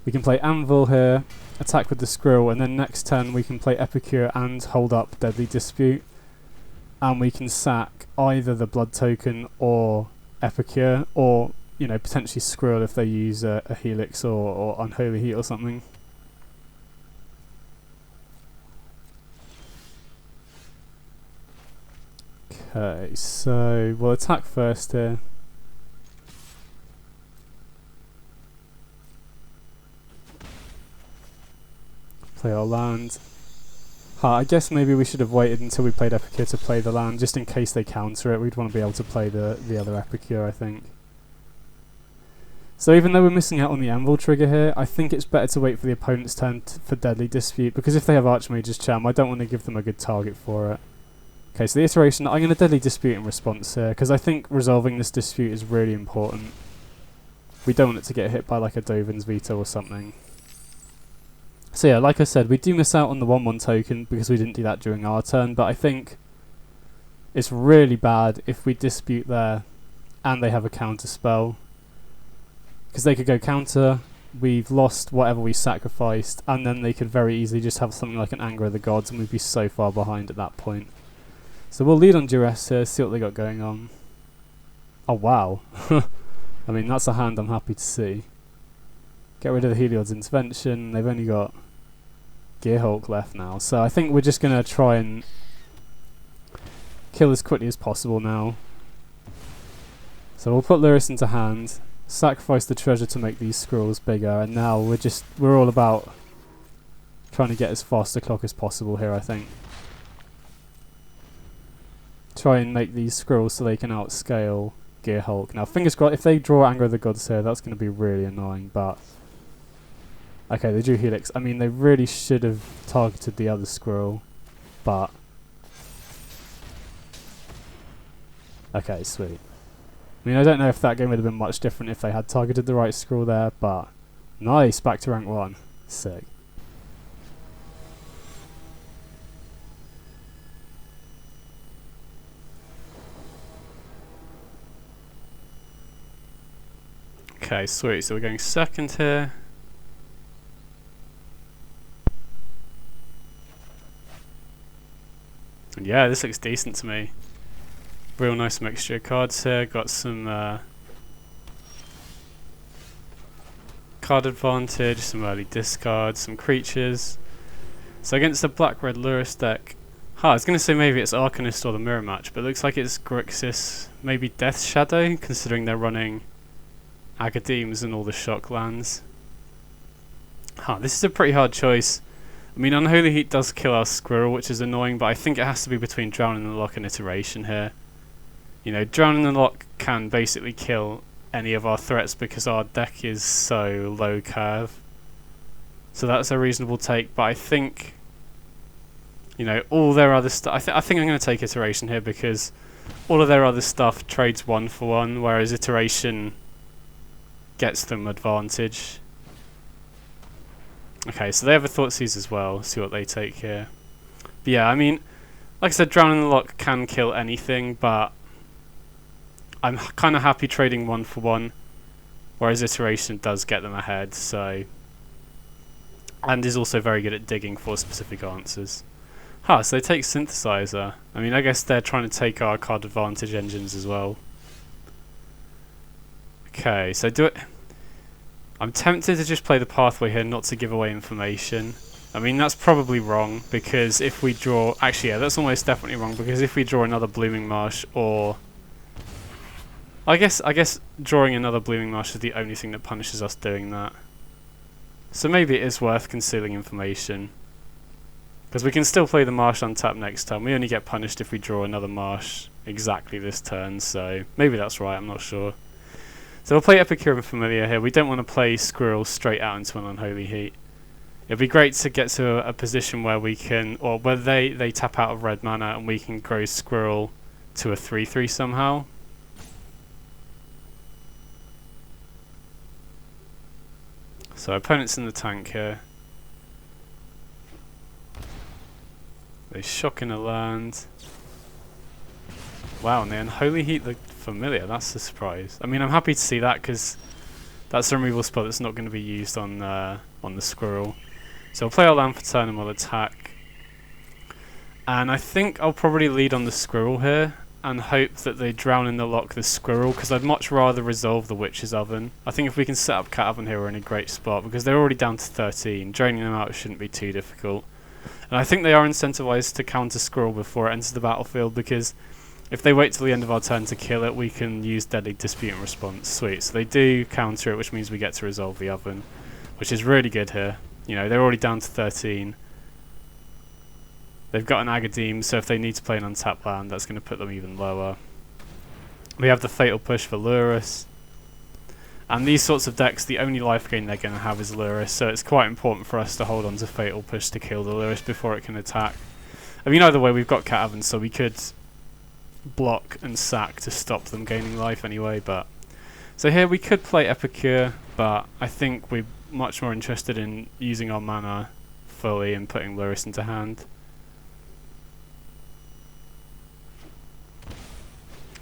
we can play Anvil here, attack with the Squirrel, and then next turn we can play Epicure and hold up Deadly Dispute. And we can sack either the Blood Token or Epicure, or potentially Squirrel if they use a Helix or Unholy Heat or something. Okay, so we'll attack first here. Play our land. I guess maybe we should have waited until we played Epicure to play the land, just in case they counter it. We'd want to be able to play the other Epicure, I think. So even though we're missing out on the Anvil trigger here, I think it's better to wait for the opponent's turn for Deadly Dispute, because if they have Archmage's Charm, I don't want to give them a good target for it. Okay, so the iteration, I'm going to Deadly Dispute in response here, because I think resolving this dispute is really important. We don't want it to get hit by like a Dovin's Veto or something. So yeah, like I said, we do miss out on the 1/1 token because we didn't do that during our turn, but I think it's really bad if we dispute there and they have a counter spell. Because they could go counter, we've lost whatever we sacrificed, and then they could very easily just have something like an Anger of the Gods, and we'd be so far behind at that point. So we'll lead on Duress here, see what they got going on. Oh wow. I mean, that's a hand I'm happy to see. Get rid of the Heliod's Intervention. They've only got Gearhulk left now, so I think we're just going to try and kill as quickly as possible now. So we'll put Lurrus into hand, sacrifice the treasure to make these scrolls bigger, and now we're all about trying to get as fast a clock as possible here, I think. Try and make these scrolls so they can outscale Gearhulk. Now, fingers crossed, if they draw Anger of the Gods here, that's going to be really annoying, but... Okay, they drew Helix. I mean, they really should have targeted the other squirrel, but... Okay, sweet. I mean, I don't know if that game would have been much different if they had targeted the right squirrel there, but... Nice, back to rank 1. Sick. Okay, sweet. So we're going second here. And yeah, this looks decent to me. Real nice mixture of cards here. Got some card advantage, some early discards, some creatures. So against the black-red Lurrus deck, I was going to say maybe it's Arcanist or the Mirror Match, but it looks like it's Grixis, maybe Death Shadow, considering they're running Agadeems and all the shock lands. This is a pretty hard choice. I mean, Unholy Heat does kill our Squirrel, which is annoying, but I think it has to be between Drowning the Lock and Iteration here. You know, Drowning the Lock can basically kill any of our threats because our deck is so low curve. So that's a reasonable take, but I think, you know, all their other stuff... I think I'm going to take Iteration here because all of their other stuff trades 1-for-1, whereas Iteration gets them advantage. Okay, so they have a Thoughtseize as well. See what they take here. But yeah, I mean, like I said, Drowning the Lock can kill anything, but I'm kind of happy trading 1-for-1, whereas Iteration does get them ahead, so... And is also very good at digging for specific answers. So they take Synthesizer. I mean, I guess they're trying to take our card advantage engines as well. Okay, so do it... I'm tempted to just play the pathway here, not to give away information. I mean, that's probably wrong, because if we draw... Actually, yeah, that's almost definitely wrong, because if we draw another Blooming Marsh, or... I guess drawing another Blooming Marsh is the only thing that punishes us doing that. So maybe it is worth concealing information. Because we can still play the Marsh untapped next turn. We only get punished if we draw another Marsh exactly this turn, so maybe that's right, I'm not sure. So we'll play Epicure and Familiar here. We don't want to play Squirrel straight out into an Unholy Heat. It'd be great to get to a position where we can, or where they tap out of red mana and we can grow Squirrel to a 3/3 somehow. So opponent's in the tank here. They shock in a land. Wow, and they Unholy Heat the Familiar. That's a surprise. I mean, I'm happy to see that because that's a removal spell that's not going to be used on the Squirrel. So I'll play our land for turn and we'll attack. And I think I'll probably lead on the Squirrel here and hope that they drown in the lock the Squirrel, because I'd much rather resolve the Witch's Oven. I think if we can set up Cat Oven here, we're in a great spot because they're already down to 13. Draining them out shouldn't be too difficult. And I think they are incentivized to counter Squirrel before it enters the battlefield, because if they wait till the end of our turn to kill it, we can use Deadly Dispute in response. Sweet. So they do counter it, which means we get to resolve the Oven, which is really good here. You know, they're already down to 13. They've got an Agadeem, so if they need to play an untapped land, that's going to put them even lower. We have the Fatal Push for Lurrus. And these sorts of decks, the only life gain they're going to have is Lurrus, so it's quite important for us to hold on to Fatal Push to kill the Lurrus before it can attack. I mean, either way, we've got Cat Oven, so we could block and sack to stop them gaining life anyway, but... So here we could play Epicure, but I think we're much more interested in using our mana fully and putting Lurrus into hand.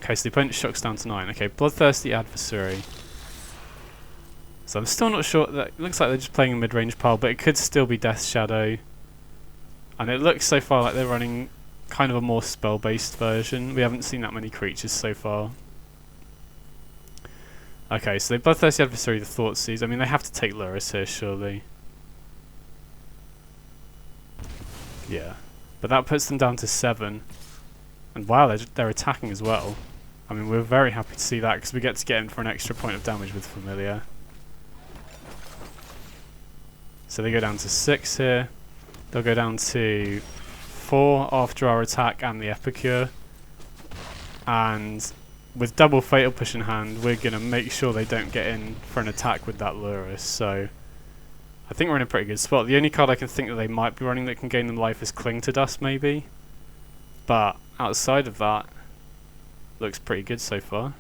Okay, so the opponent shocks down to 9. Okay, Bloodthirsty Adversary. So I'm still not sure. That looks like they're just playing a mid-range pile, but it could still be Death Shadow. And it looks so far like they're running kind of a more spell-based version. We haven't seen that many creatures so far. Okay, so they Bloodthirsty Adversary, the Thoughtseize. I mean, they have to take Lurrus here, surely. Yeah. But that puts them down to 7. And wow, they're attacking as well. I mean, we're very happy to see that because we get to get in for an extra point of damage with Familiar. So they go down to 6 here. They'll go down to 4 after our attack and the Epicure. And with double Fatal Push in hand, we're going to make sure they don't get in for an attack with that Lurrus. So I think we're in a pretty good spot. The only card I can think that they might be running that can gain them life is Cling to Dust, maybe. But outside of that, looks pretty good so far.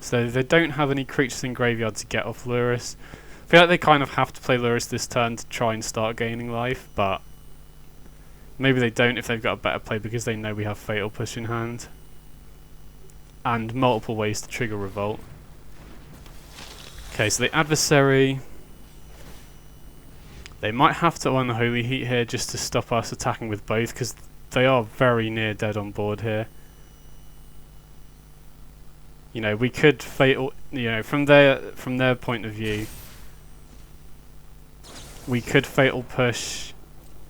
So they don't have any creatures in graveyard to get off Lurrus. I feel like they kind of have to play Lurrus this turn to try and start gaining life, but maybe they don't if they've got a better play because they know we have Fatal Push in hand. And multiple ways to trigger Revolt. Okay, so the Adversary... They might have to Unholy Heat here just to stop us attacking with both, because they are very near dead on board here. You know, we could fatal. You know, from their point of view, we could Fatal Push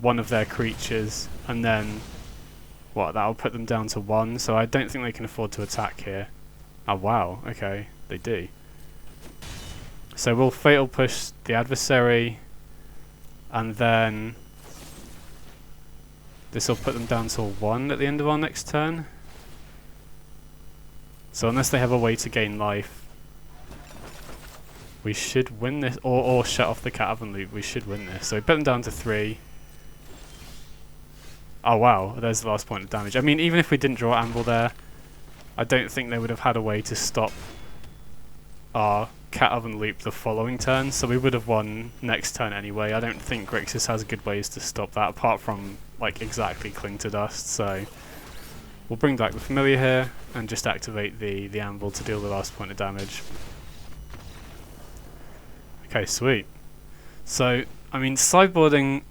one of their creatures, and then what? That'll put them down to 1. So I don't think they can afford to attack here. Oh wow, okay, they do. So we'll Fatal Push the Adversary. And then this will put them down to 1 at the end of our next turn. So unless they have a way to gain life, we should win this. Or shut off the Cat Oven loop, we should win this. So we put them down to 3. Oh wow, there's the last point of damage. I mean, even if we didn't draw Anvil there, I don't think they would have had a way to stop our Cat Oven loop the following turn, so we would have won next turn anyway. I don't think Grixis has good ways to stop that apart from like exactly Cling to Dust, so we'll bring back the Familiar here and just activate the Anvil to deal the last point of damage. Okay, sweet. So I mean, sideboarding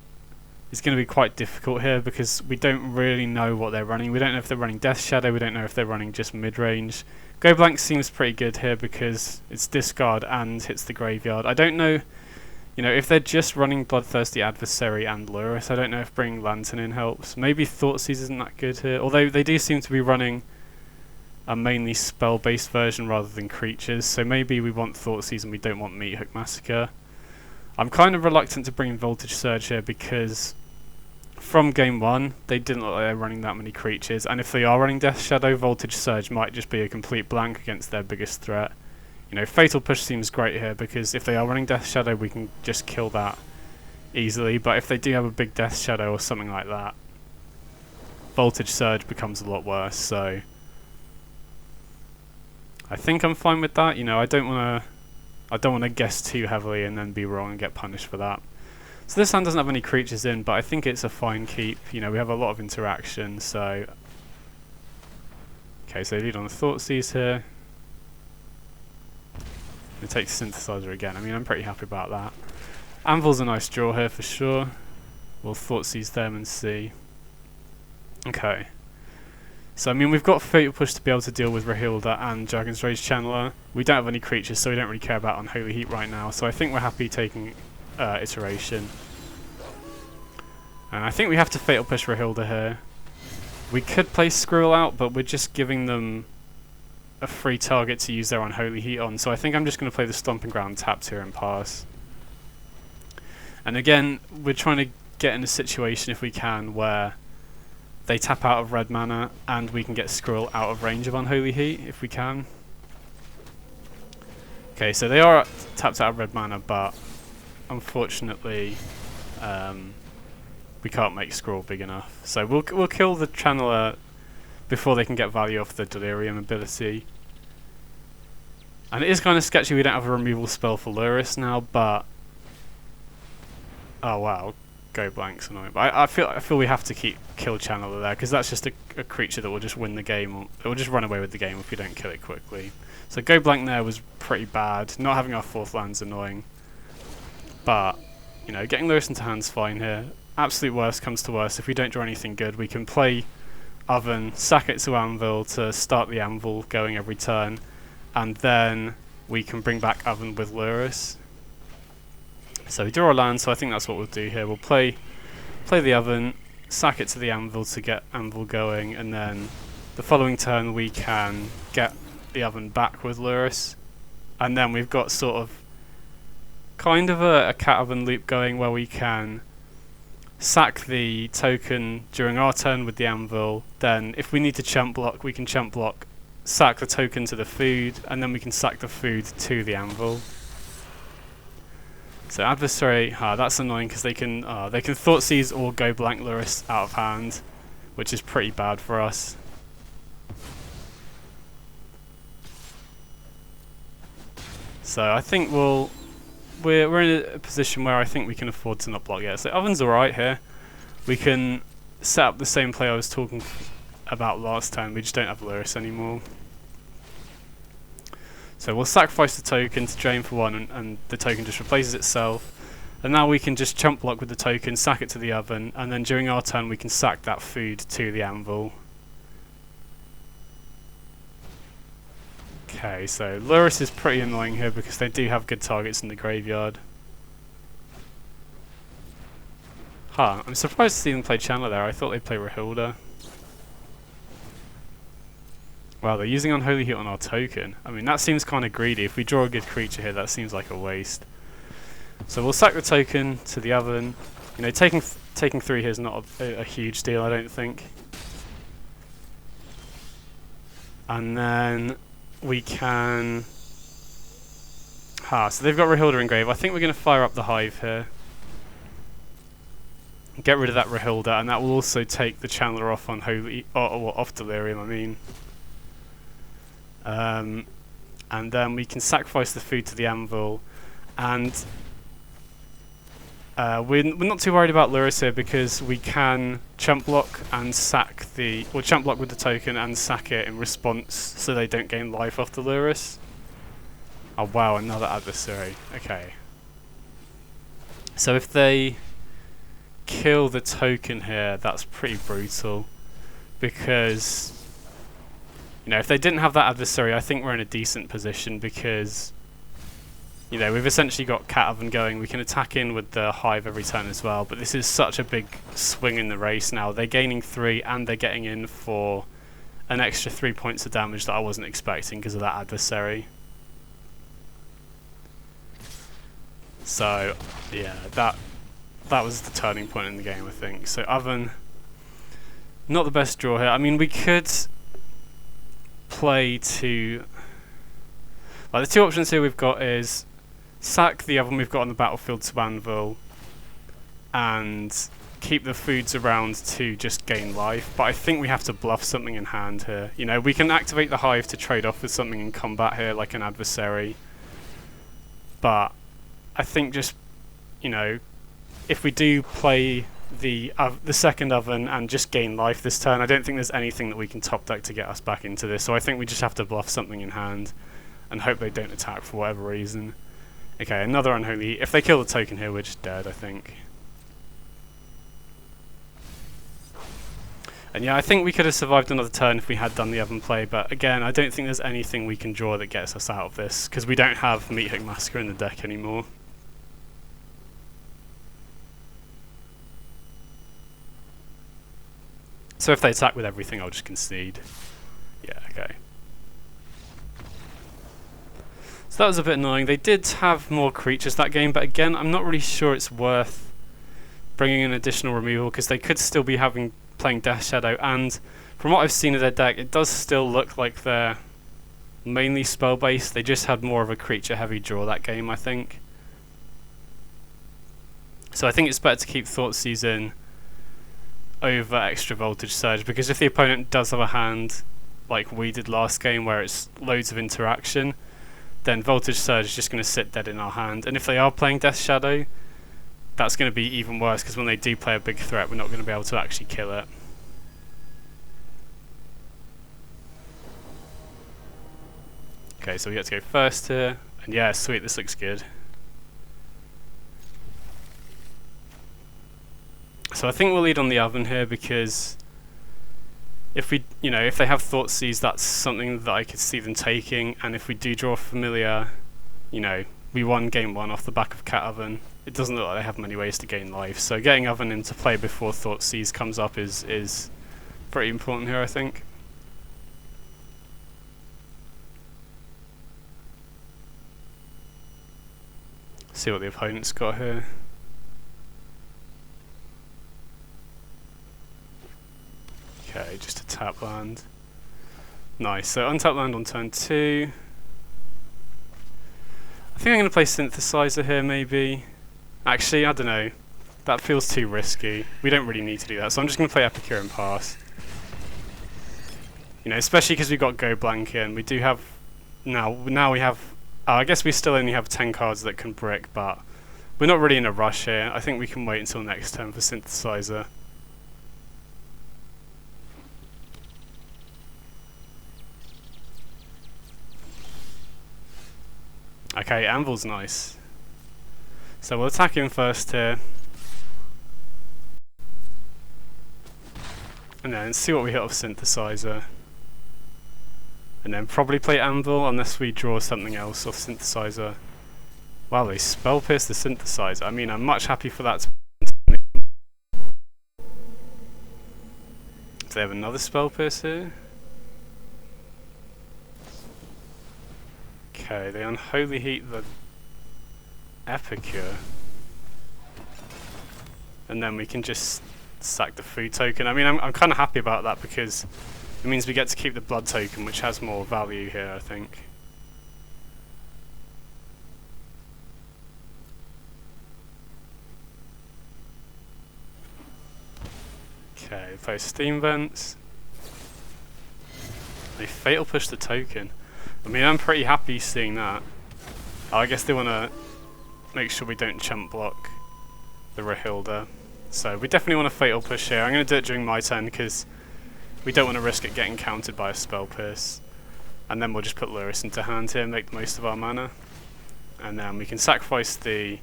is going to be quite difficult here because we don't really know what they're running. We don't know if they're running Death Shadow, we don't know if they're running just mid-range. Go Blank seems pretty good here because it's discard and hits the graveyard. I don't know, you know, if they're just running Bloodthirsty Adversary and Lurrus, I don't know if bringing Lantern in helps. Maybe Thoughtseize isn't that good here, although they do seem to be running a mainly spell-based version rather than creatures, so maybe we want Thoughtseize and we don't want Meathook Massacre. I'm kind of reluctant to bring in Voltage Surge here because from game 1, they didn't look like they were running that many creatures, and if they are running Death Shadow, Voltage Surge might just be a complete blank against their biggest threat. You know, Fatal Push seems great here because if they are running Death Shadow, we can just kill that easily. But if they do have a big Death Shadow or something like that, Voltage Surge becomes a lot worse. So I think I'm fine with that. You know, I don't want to guess too heavily and then be wrong and get punished for that. So this hand doesn't have any creatures in, but I think it's a fine keep. You know, we have a lot of interaction, so... Okay, so lead on the Thoughtseize here. We take the Synthesizer again. I mean, I'm pretty happy about that. Anvil's a nice draw here for sure. We'll Thoughtseize them and see. Okay. So, I mean, we've got Fatal Push to be able to deal with Rahilda and Dragon's Rage Channeler. We don't have any creatures, so we don't really care about Unholy Heat right now. So I think we're happy taking Iteration. And I think we have to Fatal Push Rahilda here. We could play Squirrel out, but we're just giving them a free target to use their Unholy Heat on. So I think I'm just going to play the Stomping Ground tapped here and pass. And again, we're trying to get in a situation, if we can, where they tap out of red mana and we can get Squirrel out of range of Unholy Heat, if we can. Okay, so they are tapped out of red mana, but unfortunately we can't make Squirrel big enough. So we'll kill the Channeler before they can get value off the Delirium ability. And it is kind of sketchy we don't have a removal spell for Lurrus now, but... Oh wow, Go Blank's annoying. But I feel we have to kill Channeler there, because that's just a creature that will just win the game, or it will just run away with the game if we don't kill it quickly. So Go Blank there was pretty bad. Not having our 4th land's annoying. But, you know, getting Lurrus into hand's fine here. Absolute worst comes to worst. If we don't draw anything good, we can play Oven, sack it to Anvil to start the Anvil going every turn, and then we can bring back Oven with Lurrus. So we draw a land, so I think that's what we'll do here. We'll play the Oven, sack it to the Anvil to get Anvil going, and then the following turn we can get the Oven back with Lurrus, and then we've got sort of kind of a cat oven loop going where we can sack the token during our turn with the Anvil, then if we need to chump block, we can chump block, sack the token to the food, and then we can sack the food to the Anvil. So adversary, that's annoying because they can Thoughtseize or Go Blank Lurrus out of hand, which is pretty bad for us. So I think we're in a position where I think we can afford to not block yet. So Oven's alright here. We can set up the same play I was talking about last time, we just don't have Lurrus anymore. So we'll sacrifice the token to drain for 1, and the token just replaces itself. And now we can just chump block with the token, sack it to the Oven, and then during our turn we can sack that food to the Anvil. Okay, so Lurrus is pretty annoying here because they do have good targets in the graveyard. I'm surprised to see them play Channeler there. I thought they'd play Rahilda. Wow, they're using Unholy Heat on our token. I mean, that seems kind of greedy. If we draw a good creature here, that seems like a waste. So we'll sack the token to the Oven. You know, taking 3 here is not a huge deal, I don't think. And then we can... so they've got Rahilda in grave. I think we're going to fire up the Hive here. Get rid of that Rahilda, and that will also take the Channeler off Unholy... off Delirium, I mean. And then we can sacrifice the food to the Anvil, and we're not too worried about Lurrus here because we can chump block and sack chump block with the token and sack it in response so they don't gain life off the Lurrus. Oh wow, another adversary. Okay. So if they kill the token here, that's pretty brutal because... You know, if they didn't have that adversary, I think we're in a decent position because, you know, we've essentially got Cat Oven going. We can attack in with the Hive every turn as well, but this is such a big swing in the race now. They're gaining 3 and they're getting in for an extra 3 points of damage that I wasn't expecting because of that adversary. So, yeah, that was the turning point in the game, I think. So Oven, not the best draw here. I mean, we could... play to... Like the two options here we've got is sack the oven we've got on the battlefield to Anvil and keep the foods around to just gain life, but I think we have to bluff something in hand here. You know, we can activate the hive to trade off with something in combat here, like an adversary, but I think just, you know, if we do play the second oven and just gain life this turn, I don't think there's anything that we can top deck to get us back into this, so I think we just have to bluff something in hand and hope they don't attack for whatever reason. Okay, another unholy. If they kill the token here, we're just dead, I think. And yeah, I think we could have survived another turn if we had done the oven play, but again, I don't think there's anything we can draw that gets us out of this, because we don't have Mythic Massacre in the deck anymore. So if they attack with everything, I'll just concede. Yeah, okay. So that was a bit annoying. They did have more creatures that game, but again, I'm not really sure it's worth bringing in additional removal, because they could still be playing Death Shadow, and from what I've seen of their deck, it does still look like they're mainly spell-based. They just had more of a creature-heavy draw that game, I think. So I think it's better to keep Thoughtseize in over extra Voltage Surge, because if the opponent does have a hand like we did last game where it's loads of interaction, then Voltage Surge is just going to sit dead in our hand, and if they are playing Death Shadow, that's going to be even worse, because when they do play a big threat, we're not going to be able to actually kill it. Okay, so we get to go first here, and yeah, sweet, this looks good. So I think we'll lead on the oven here, because if we, you know, if they have Thoughtseize, that's something that I could see them taking, and if we do draw Familiar, you know, we won game 1 off the back of Cat Oven. It doesn't look like they have many ways to gain life, so getting Oven into play before Thoughtseize comes up is pretty important here, I think. See what the opponent's got here. Okay, just a tap land. Nice, so untap land on turn 2. I think I'm going to play Synthesizer here, maybe. Actually, I don't know. That feels too risky. We don't really need to do that, so I'm just going to play Epicure and pass. You know, especially because we've got Go Blank in. We do have... Now we have... I guess we still only have 10 cards that can brick, but we're not really in a rush here. I think we can wait until next turn for Synthesizer. Okay, Anvil's nice. So we'll attack him first here. And then see what we hit off Synthesizer. And then probably play Anvil unless we draw something else off Synthesizer. Wow, they Spell Pierce the Synthesizer. I mean, I'm much happy for that. Do they have another Spell Pierce here? Okay, they Unholy Heat the Epicure. And then we can just sack the food token. I mean, I'm kind of happy about that, because it means we get to keep the blood token, which has more value here, I think. Okay, play Steam Vents. They Fatal Push the token. I mean, I'm pretty happy seeing that. Oh, I guess they want to make sure we don't chump block the Rahilda. So we definitely want to Fatal Push here. I'm going to do it during my turn, because we don't want to risk it getting countered by a Spell Pierce. And then we'll just put Lurrus into hand here and make the most of our mana. And then we can sacrifice the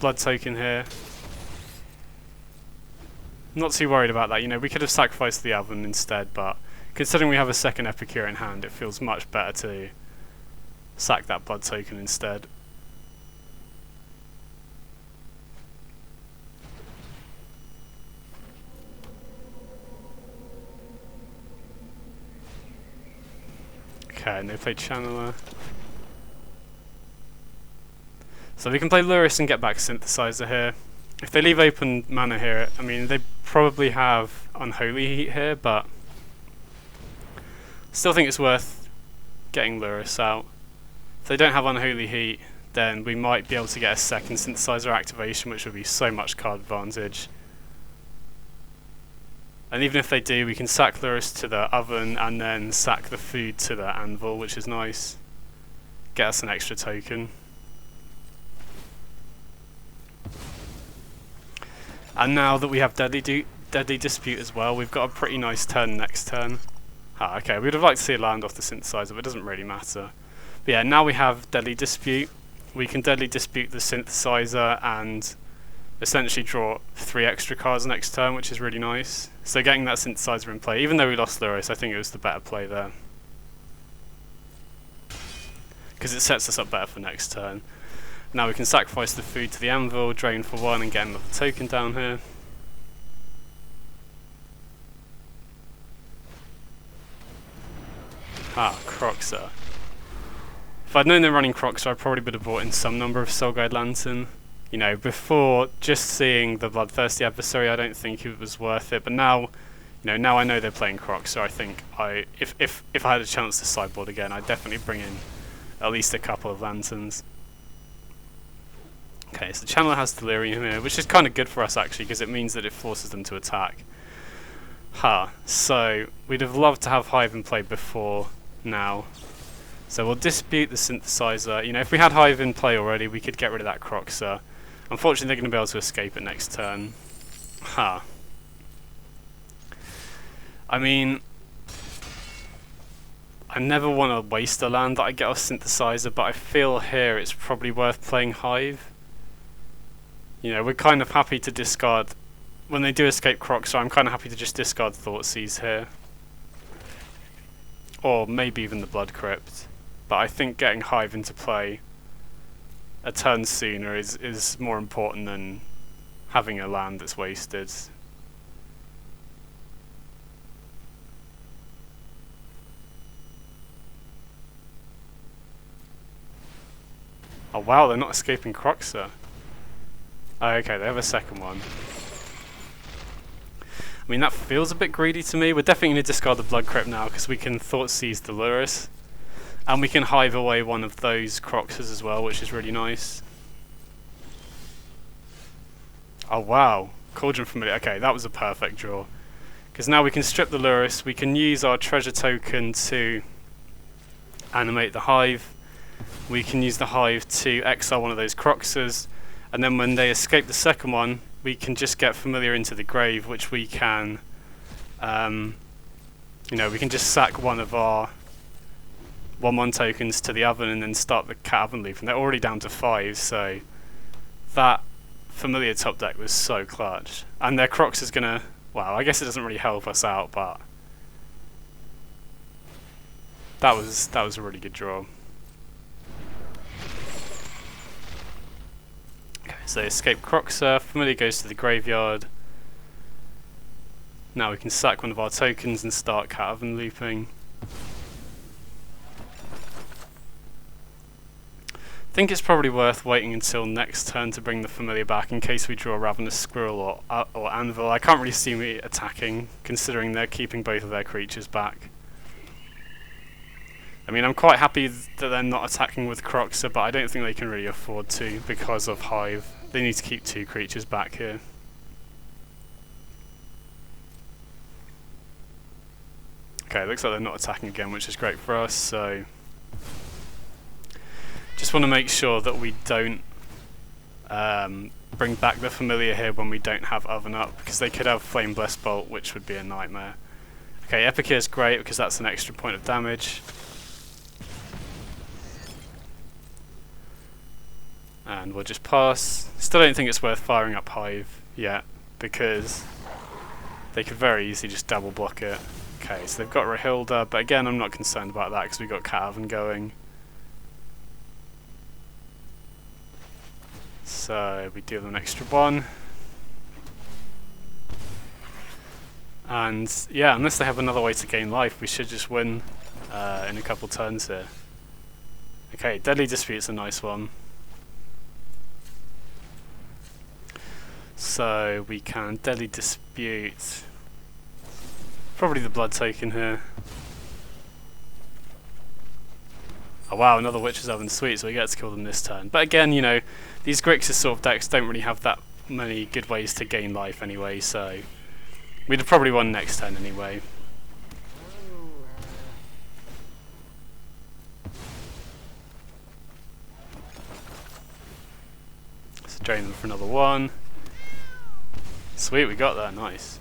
blood token here. Not too worried about that. You know, we could have sacrificed the Oven instead, but considering we have a second Epicure in hand, it feels much better to sack that blood token instead. Okay, and they play Channeler. So we can play Lurrus and get back Synthesizer here. If they leave open mana here, I mean, they probably have Unholy Heat here, but still think it's worth getting Lurrus out. if they don't have Unholy Heat, then we might be able to get a second synthesizer activation, which would be so much card advantage. And even if they do, we can sack Lurrus to the oven and then sack the food to the Anvil, which is nice. Get us an extra token. And now that we have Deadly Dispute as well, we've got a pretty nice turn next turn. Ah, okay, we would have liked to see a land off the synthesizer, but it doesn't really matter. But yeah, now we have Deadly Dispute. We can Deadly Dispute the synthesizer and essentially draw 3 extra cards next turn, which is really nice. So getting that synthesizer in play, even though we lost Lurrus, I think it was the better play there. Because it sets us up better for next turn. Now we can sacrifice the food to the Anvil, drain for 1 and get another token down here. Ah, Croxer. If I'd known they're running Croxer, I probably would have brought in some number of Soul Guide Lantern. You know, before just seeing the Bloodthirsty Adversary, I don't think it was worth it. But now, you know, now I know they're playing Croxer, I think if I had a chance to sideboard again, I'd definitely bring in at least a couple of Lanterns. Okay, so the Channeler has Delirium here, which is kind of good for us actually, because it means that it forces them to attack. So we'd have loved to have Hive in play before now. So we'll dispute the synthesizer. You know, if we had Hive in play already, we could get rid of that Croxer. Unfortunately, they're going to be able to escape it next turn. I mean, I never want to waste a land that I get off synthesizer, but I feel here it's probably worth playing Hive. You know, we're kind of happy to discard. When they do escape Croxer, I'm kind of happy to just discard Thoughtseize here. Or maybe even the Blood Crypt. But I think getting Hive into play a turn sooner is more important than having a land that's wasted. Oh wow, they're not escaping Croxer. Oh, okay, they have a second one. I mean, that feels a bit greedy to me. We're definitely going to discard the Blood Crypt now because we can Thoughtseize the Lurrus. And we can Hive away one of those Croxers as well, which is really nice. Oh wow, Cauldron Familiar. Okay, that was a perfect draw. Because now we can strip the Lurrus, we can use our treasure token to animate the Hive. We can use the Hive to exile one of those Croxers. And then when they escape the second one, we can just get Familiar into the grave, which we can, you know, we can just sack one of our 1/1 tokens to the oven and then start the Cat Oven Loop. And they're already down to 5, so that Familiar top deck was so clutch. And their Crox is gonna, well, I guess it doesn't really help us out, but that was a really good draw. So they escape Croxer, Familiar goes to the graveyard. Now we can sack one of our tokens and start Cat Oven Looping. I think it's probably worth waiting until next turn to bring the Familiar back in case we draw Ravenous Squirrel or Anvil. I can't really see me attacking, considering they're keeping both of their creatures back. I mean, I'm quite happy that they're not attacking with Croxer, but I don't think they can really afford to because of Hive. They need to keep 2 creatures back here. Okay, it looks like they're not attacking again, which is great for us, so just want to make sure that we don't bring back the Familiar here when we don't have Oven up, because they could have Flame Blessed Bolt, which would be a nightmare. Okay, Epicure is great because that's an extra point of damage. And we'll just pass. Still don't think it's worth firing up Hive yet, because they could very easily just double block it. Okay, so they've got Rahilda, but again I'm not concerned about that because we've got Cat Oven going. So we deal them an extra 1. And yeah, unless they have another way to gain life, we should just win in a couple turns here. Okay, Deadly Dispute's a nice one. So we can Deadly Dispute probably the Blood Token here. Oh wow, another Witch's Oven, sweet, so we get to kill them this turn. But again, you know, these Grixis sort of decks don't really have that many good ways to gain life anyway, so we'd have probably won next turn anyway. So drain them for another one. Sweet, we got that, nice.